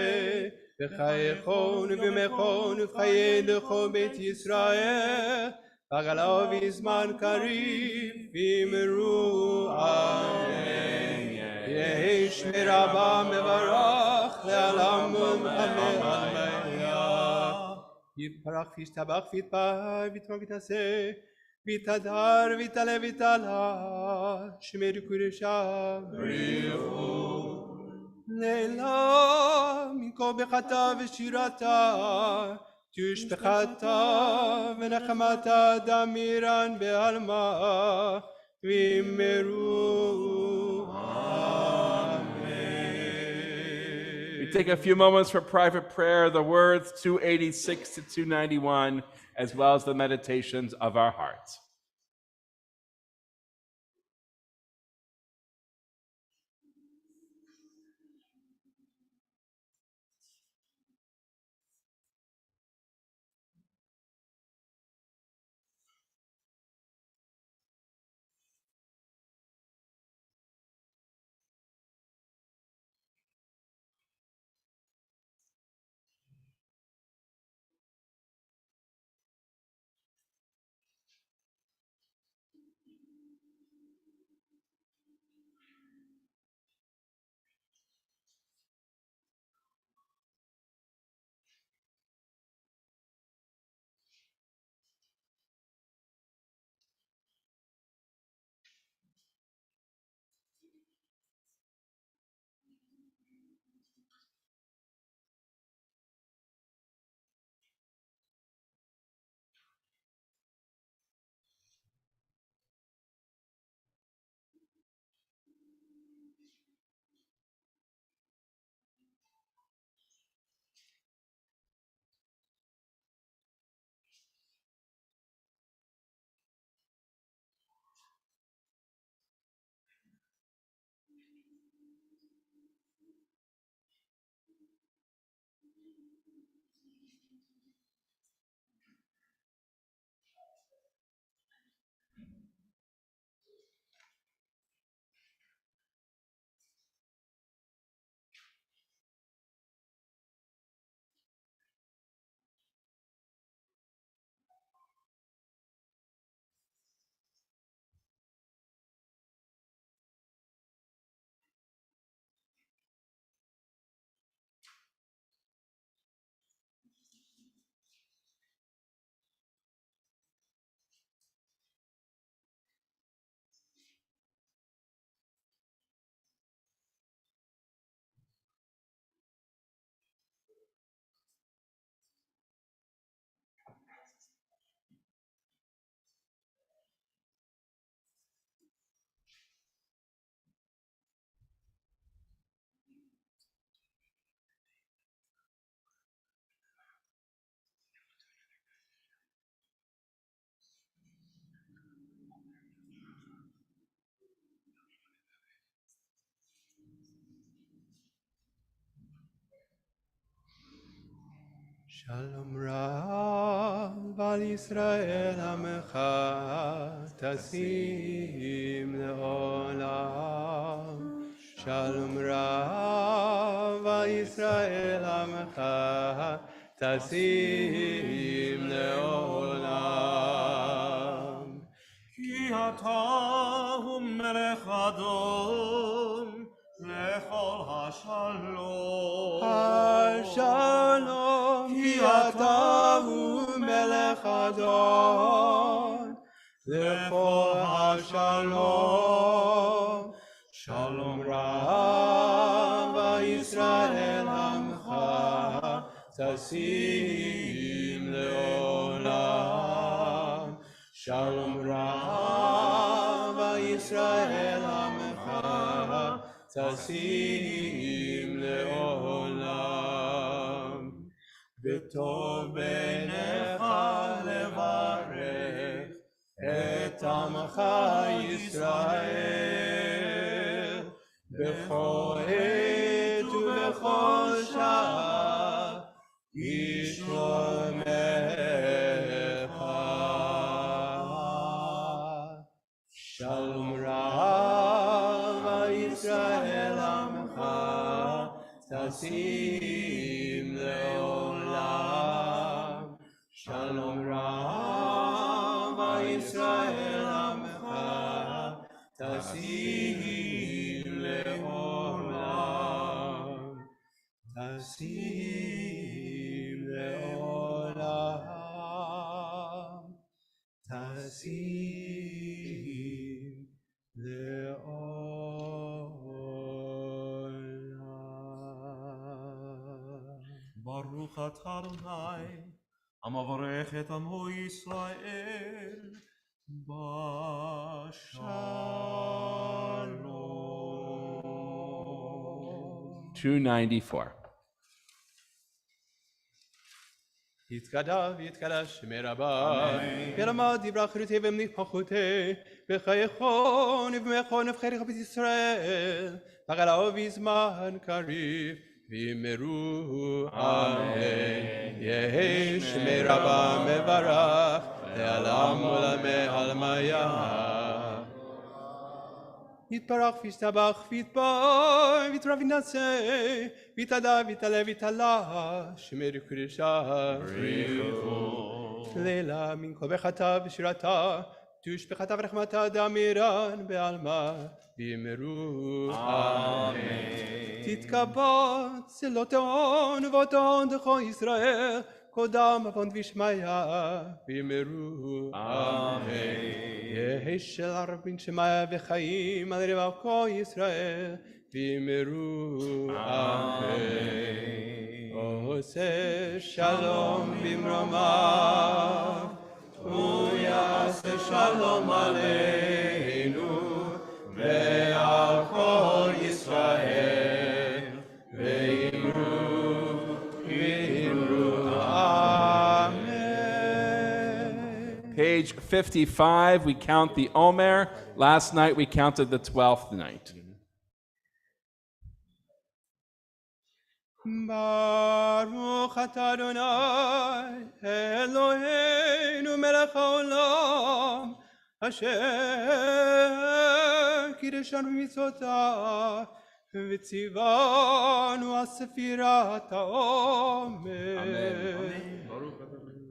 בחייכון ובמכון ובחיי לכל בית ישראל, בגלה ובזמן קריב ואמרו אמן. יהי שמי רבה מברך לעולם ומלך. יתברך וישתבח ויתפאר ויתמוג ויתעשה ויתהדר ויתעלה ויתעלה שמי קודשה בריחו לילה מכל בחטא ושירתה תשפחתה ונחמתה דמירן בעלמה ואמרו We take a few moments for private prayer, the words 286 to 291, as well as the meditations of our hearts. Shalom Rav al Yisrael Amecha Tasim Leolam. Shalom Rav al Yisrael Amecha Tasim Leolam. Ki ata hu melech adon lechol hashalom. Shalom Ki ata hu melech adon lechol hashalom. Shalom Rav Yisrael Amcha Tasim Leolam. Shalom Rav Yisrael Amcha Tasim Leolam. V'tov b'necha levarech et Amcha Yisrael b'chol עת ובכל שעה ישלומך. שלום רב ישראל עמך תשים לעולם. שלום רב ישראל עמך תשים לעולם. תשים לעולם. תשים לעולם. ברוך אתה אדוני המברך את עמו ישראל בשלום. 294. יתגדל ויתקדש שמי רבה, ברמת דברה חירותי ומנפחותי, בחייכון ובמכון נבחריך בית ישראל, בגלה ובזמן קריב, ואמרו אמן. יהי שמי רבה מברך, לעולם ולעולמי עלמיה. יתברך וישתבח ויתבר ויתרב וינשא ויתהדר ויתעלה ויתעלה שמר קדושה בריחו לילה מן כל ברכתה ושירתה תושבחתה ורחמתה דאמירן בעלמא ואמרו אמן. תתקבץ צלותיהון ובאותיהון דכל ישראל קודם אבון וישמעיה ואמרו אמן. יהי של הרבים שמעיה וחיים על רבב כל ישראל ואמרו אמן. עושה שלום במרומיו ויעשה שלום עלינו ועל כל ישראל ואמרו אמן. Page 55, we count the Omer. Last night we counted the 12th night. Baruch atah Adonai Eloheinu melech haolam asher קידשנו במצוותיו וציוונו על ספירת העומר.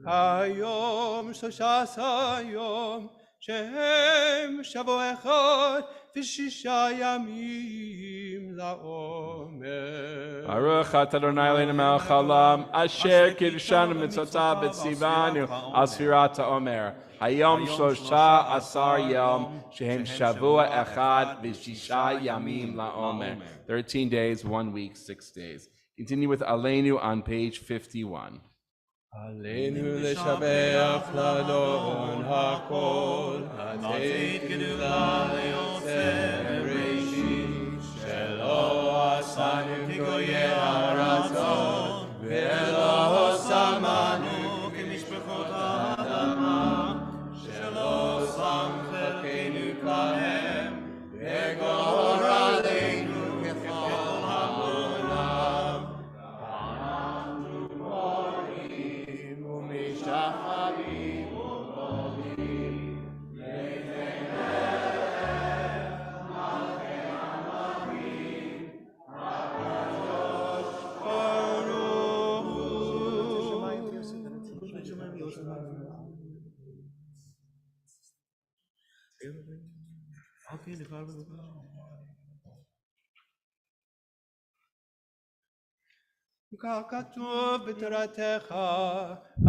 היום 13 יום שהם שבוע אחד ושישה ימים לעומר. Baruch atah Adonai Eloheinu melech haolam asher קידשנו במצוותיו וציוונו על ספירת העומר. היום 13 יום שהם שבוע אחד ושישה ימים לעומר. 13 days, 1 week, 6 days. Continue with Aleinu on page 51. עלינו לשבח לאדון הכל, לתת גדולה ליוצר בראשית, שלא עשנו כגויי הארצות, ולא שמנו כמשפחות האדמה, שלא שם חלקנו כהם, וגורלנו ככל העולם. אנחנו קוראים כך כתוב בתורתך,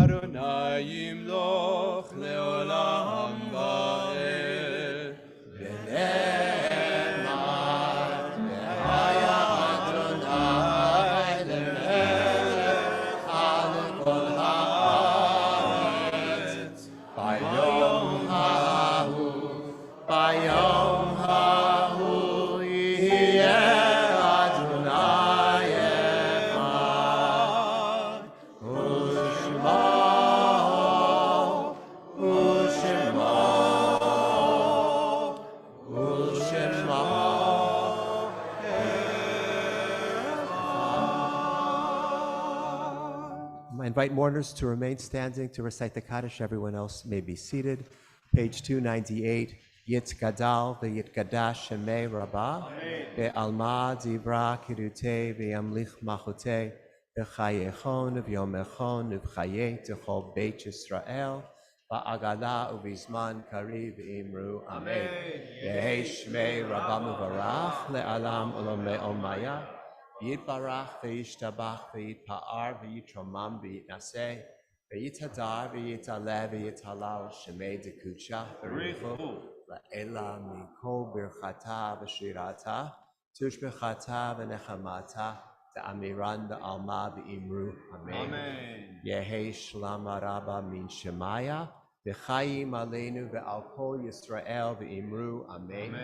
אדוני ימלוך לעולם ועד. ונאמר, והיה אדוני למלך על כל הארץ. ביום ההוא יהיה אדוני אחד, ושמו I invite mourners to remain standing to recite the Kaddish. Everyone else may be seated. Page 298. Yitzgadal v'yitgadash shemei rabbah ve'alma divra kirute ve'yamlich machute v'chayechon v'yomechon v'chaye techol beit Yisrael v'agala uvizman kariv imru amen. Yehi shmei rabbah muvarach le'alam olomei omaya Yitbarach v'yishtabach v'yitpa'ar v'yitromam v'yitnaseh v'yitadar v'yitaleh v'yitalal shemei dekucha v'richu la'ela mikol birchata v'shirata tushbechata v'nechamata ta'amiran ba'alma v'imru amen. Yehi shlama rabba min shemaya v'chayim aleinu v'al kol Yisrael v'imru amen.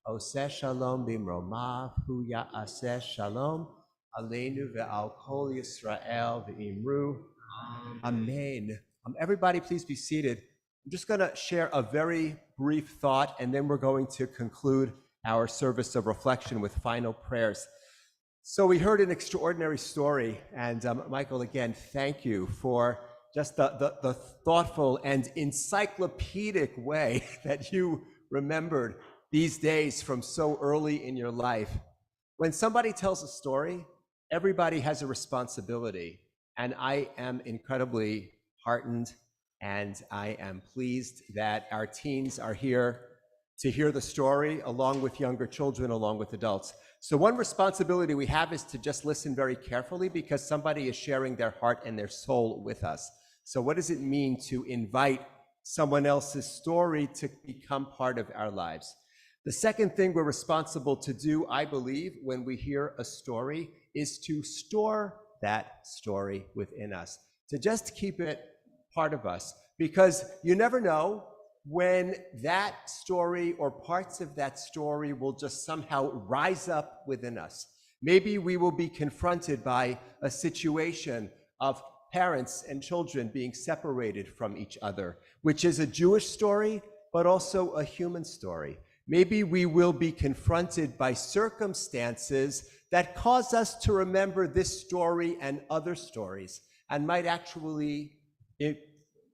Oseh shalom bimromav, hu ya'aseh shalom, aleinu ve'al kol Yisrael ve'imru. Amen. Everybody please be seated. I'm just going to share a very brief thought, and then we're going to conclude our service of reflection with final prayers. So we heard an extraordinary story, and Michael, again, thank you for just the thoughtful and encyclopedic way that you remembered these days from so early in your life. When somebody tells a story, everybody has a responsibility. And I am incredibly heartened and I am pleased that our teens are here to hear the story along with younger children, along with adults. So one responsibility we have is to just listen very carefully because somebody is sharing their heart and their soul with us. So what does it mean to invite someone else's story to become part of our lives? The second thing we're responsible to do, I believe, when we hear a story is to store that story within us, to just keep it part of us, because you never know when that story or parts of that story will just somehow rise up within us. Maybe we will be confronted by a situation of parents and children being separated from each other, which is a Jewish story, but also a human story. Maybe we will be confronted by circumstances that cause us to remember this story and other stories and might actually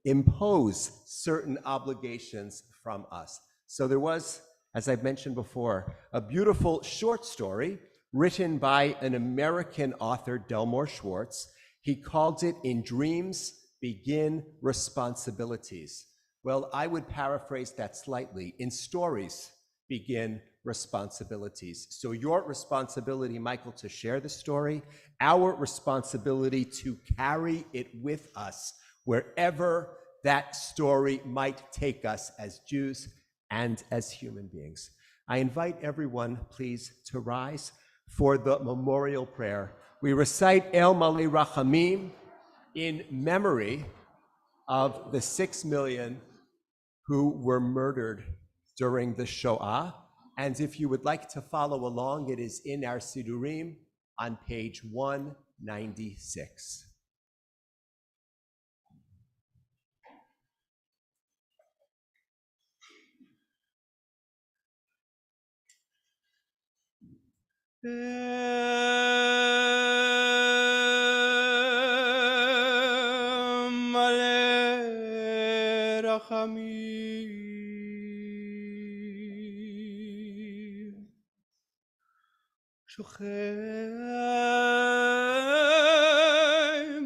impose certain obligations from us. So there was, as I've mentioned before, a beautiful short story written by an American author, Delmore Schwartz. He called it In Dreams Begin Responsibilities. Well, I would paraphrase that slightly. In stories begin responsibilities. So your responsibility, Michael, to share the story, our responsibility to carry it with us wherever that story might take us as Jews and as human beings. I invite everyone, please, to rise for the memorial prayer. We recite El Malei Rachamim in memory of the 6 million who were murdered during the Shoah. And if you would like to follow along, it is in our Sidurim on page 196. Malei Rachamim Shochem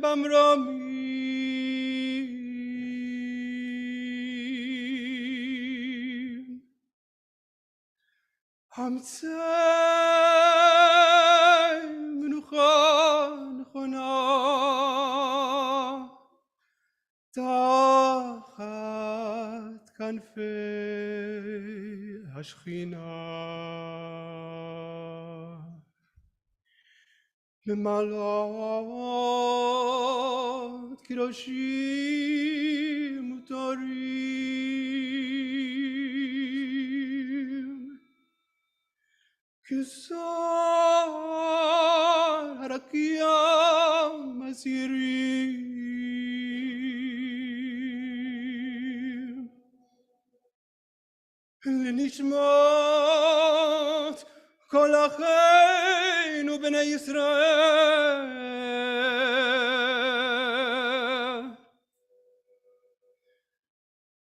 Bamromim המצא מנוחה נכונה תחת כנפי השכינה למעלות קדושים וטהורים כזר הרקיע מזהירים לנשמות כל אחינו בני ישראל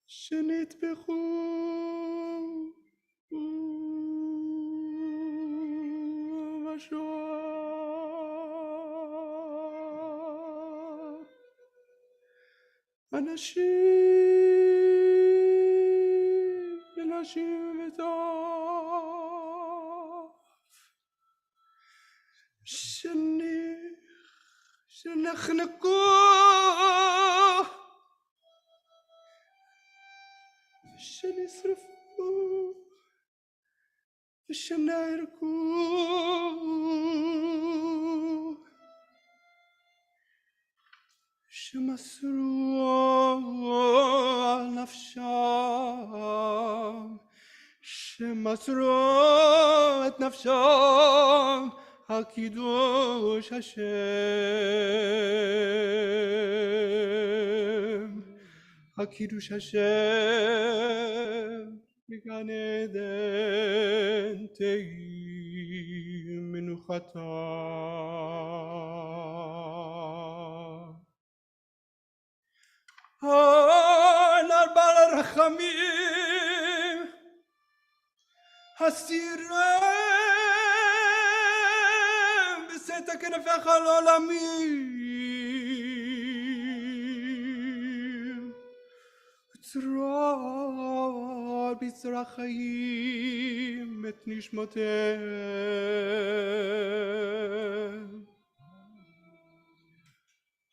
שנטבחו בשואה אנשים ונשים וטף שנחנקו שנשרפו ושנהרגו שמסרו על נפשם שמסרו את נפשם על קידוש השם על קידוש השם בגן עדן תהי מנוחתם נר בעל הרחמים הסירם בשאת כנפיך לעולמים צרור בצרח חיים את נשמותיהם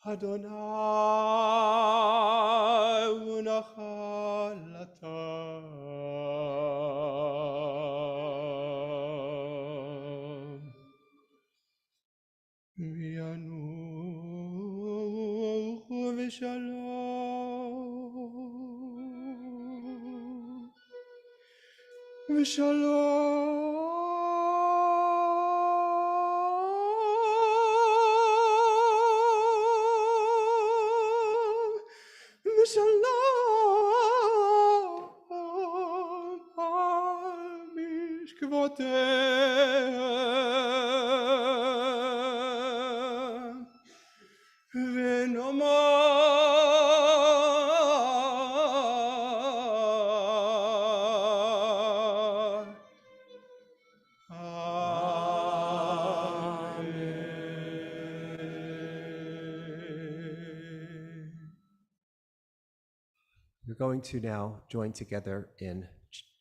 אדוני הוא נחלתם וינוחו בשלום ושלום ושלום על משכבותיהם ונאמר We're going to now join together in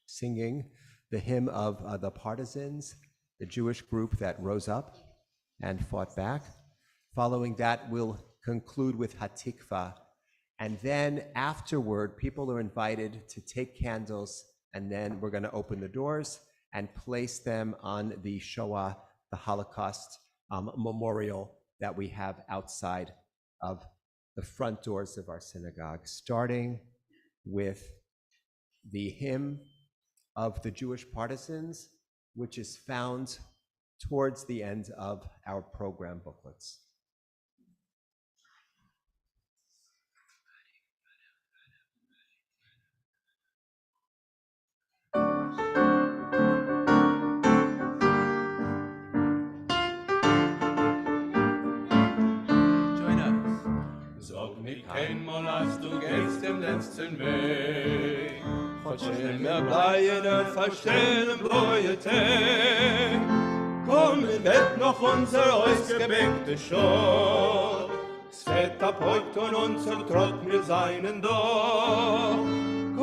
singing the hymn of the partisans, the Jewish group that rose up and fought back. Following that, we'll conclude with Hatikva. And then afterward, people are invited to take candles, and then we're going to open the doors and place them on the Shoah, the Holocaust memorial that we have outside of the front doors of our synagogue, starting with the hymn of the Jewish partisans, which is found towards the end of our program booklets. Sag mir kein Mal, als du gehst dem letzten Weg. Verstehen wir bleiben und verstehen bleue Tag. Komm, wird noch unser ausgebäckte Schott. Es wird ab heute und unser Trott mir seinen Doch.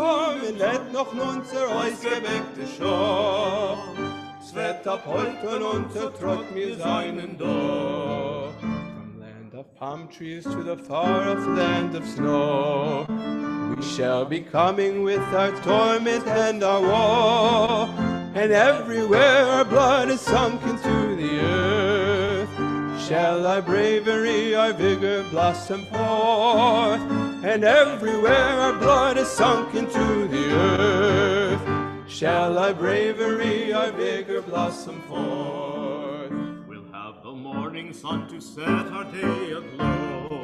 kommen wird noch unser ausgeweckte Schor. Es wird ab heute unser Trott mir seinen Dor. From land of palm trees to the far-off land of snow, we shall be coming with our torment and our war. And everywhere our blood is sunk into the earth, shall our bravery, our vigor blossom forth. And everywhere our blood is sunk into the earth, shall our bravery, our vigor blossom forth. We'll have the morning sun to set our day aglow.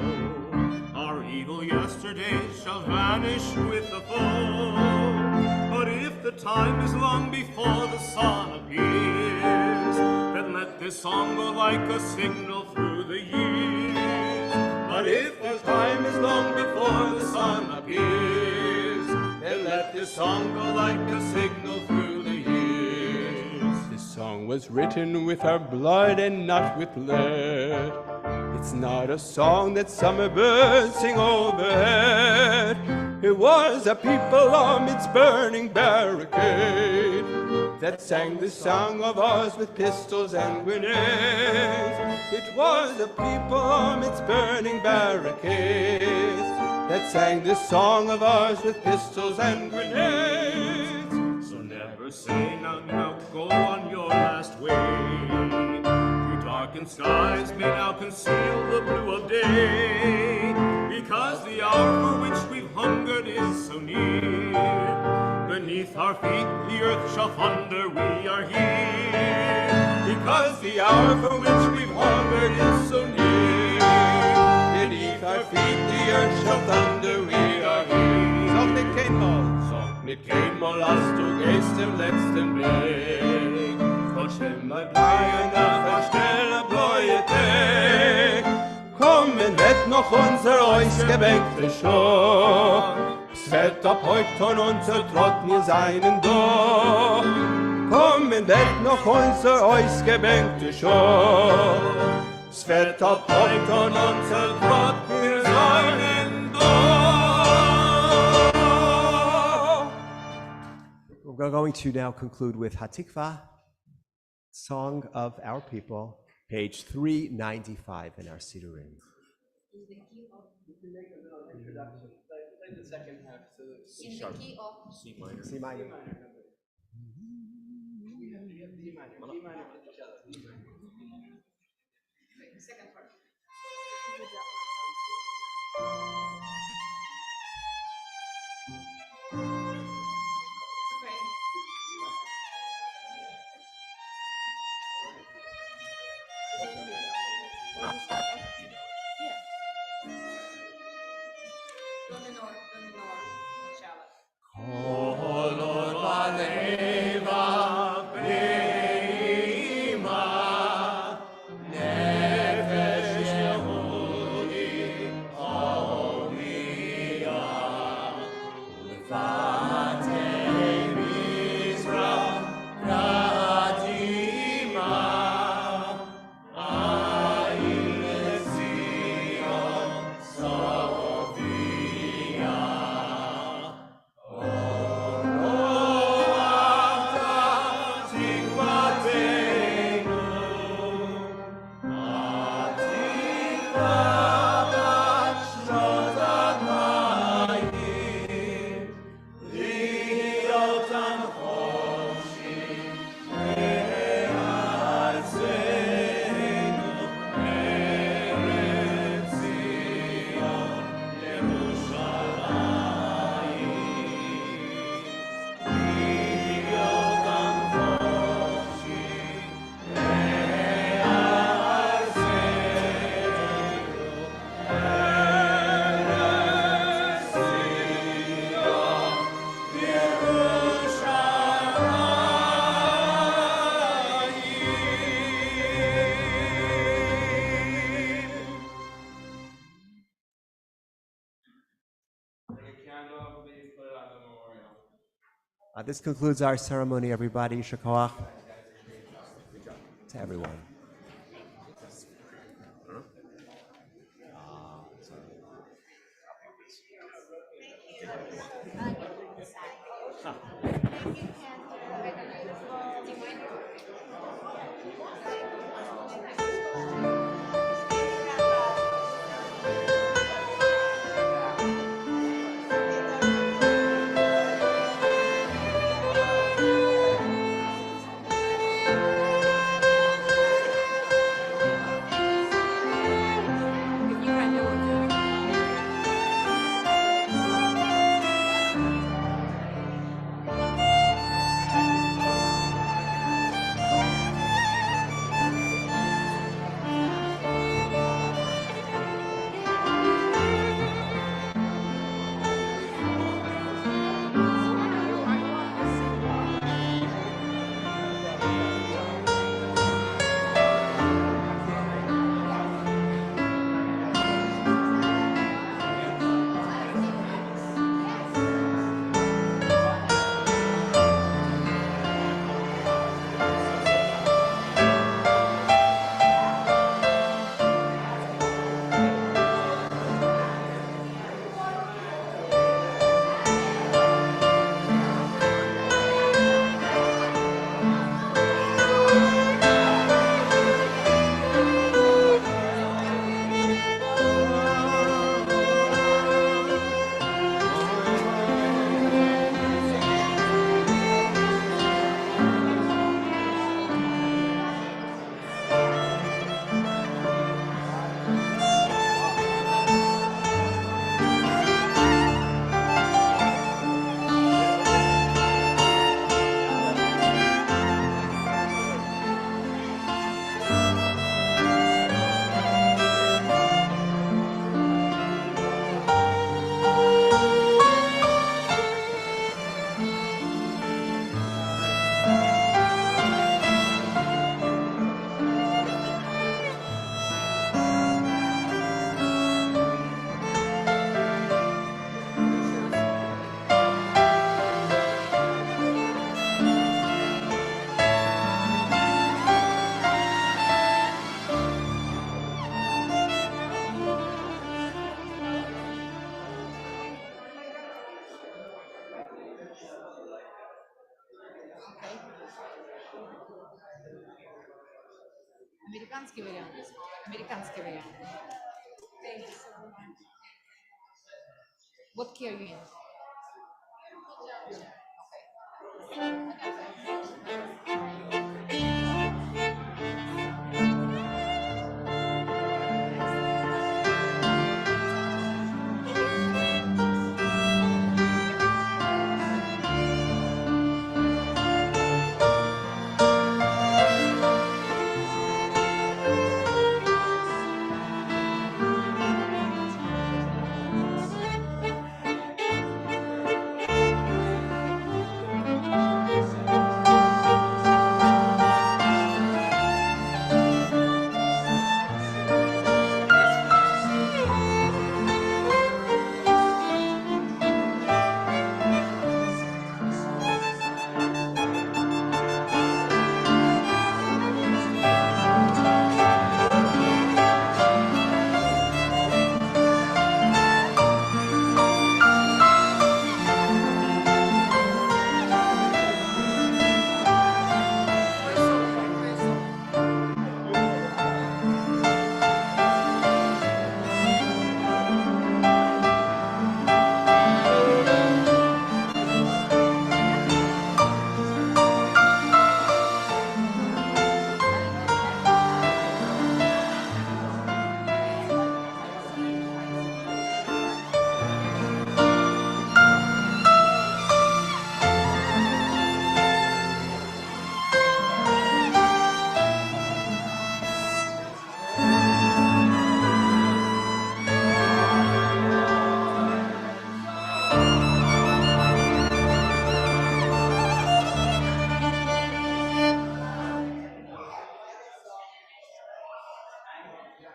Our evil yesterdays shall vanish with the foe. But if the time is long before the sun appears, then let this song go like a signal through the years. But if the time is long before the sun appears, then let this song go like a signal through the years. This song was written with our blood and not with lead. It's not a song that summer birds sing overhead. It was a people on its burning barricade that sang this song of ours with pistols and grenades. It was a people on its burning barricades that sang this song of ours with pistols and grenades. So never say now, go on your last way. Darkened skies may now conceal the blue of day, because the hour for which we've hungered is so near. Beneath our feet the earth shall thunder, we are here. Because the hour for which we've hungered is so near. Beneath our feet the earth shall thunder, we are here. Sag mit kein Mal, als du gehst im letzten Weg. Verschimm mein Bleien auf der Stelle bläue Tag. Kommen wird noch unser ausgeweckte Schor. Es wird ab heute von unser Trott mir seinen Dor. Kommen wird noch unser ausgeweckte Schor. Es wird ab heute von unser Trott mir seinen Dor. We're going to now conclude with Hatikva, Song of Our People, page 395 in our Sidurim. The second half, so In the key of C minor. C minor. D minor, D minor for the cello. the second part. This concludes our ceremony, everybody. Shakoach to everyone. Американский вариант. Американский вариант. What key are you in?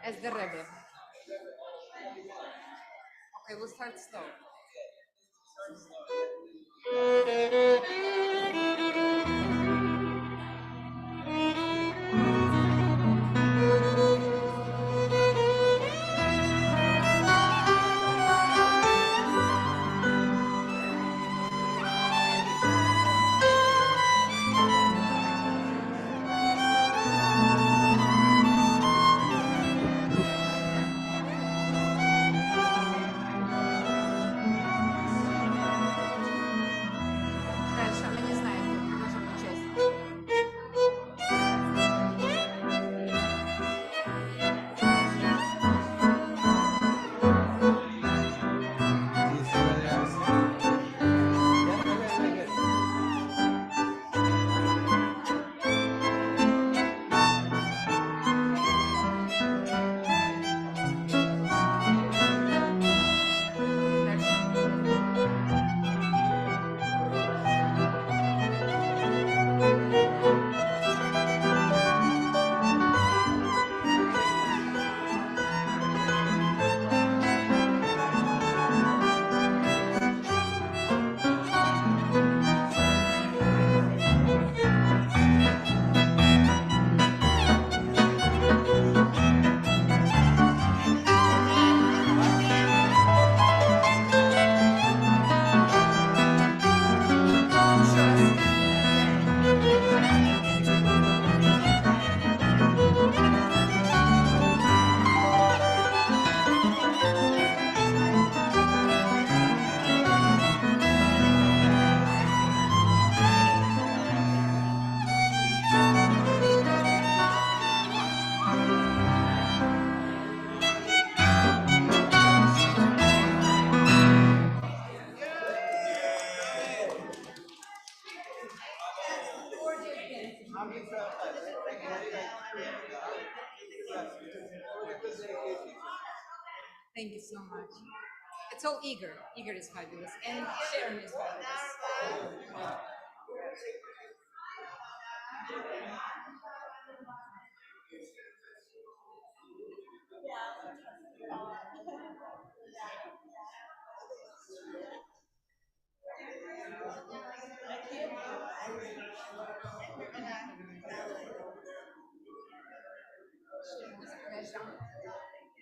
As the rebel. Okay, we'll start slow. Thank you so much. It's so eager. Eager is fabulous. And Sharon is fabulous.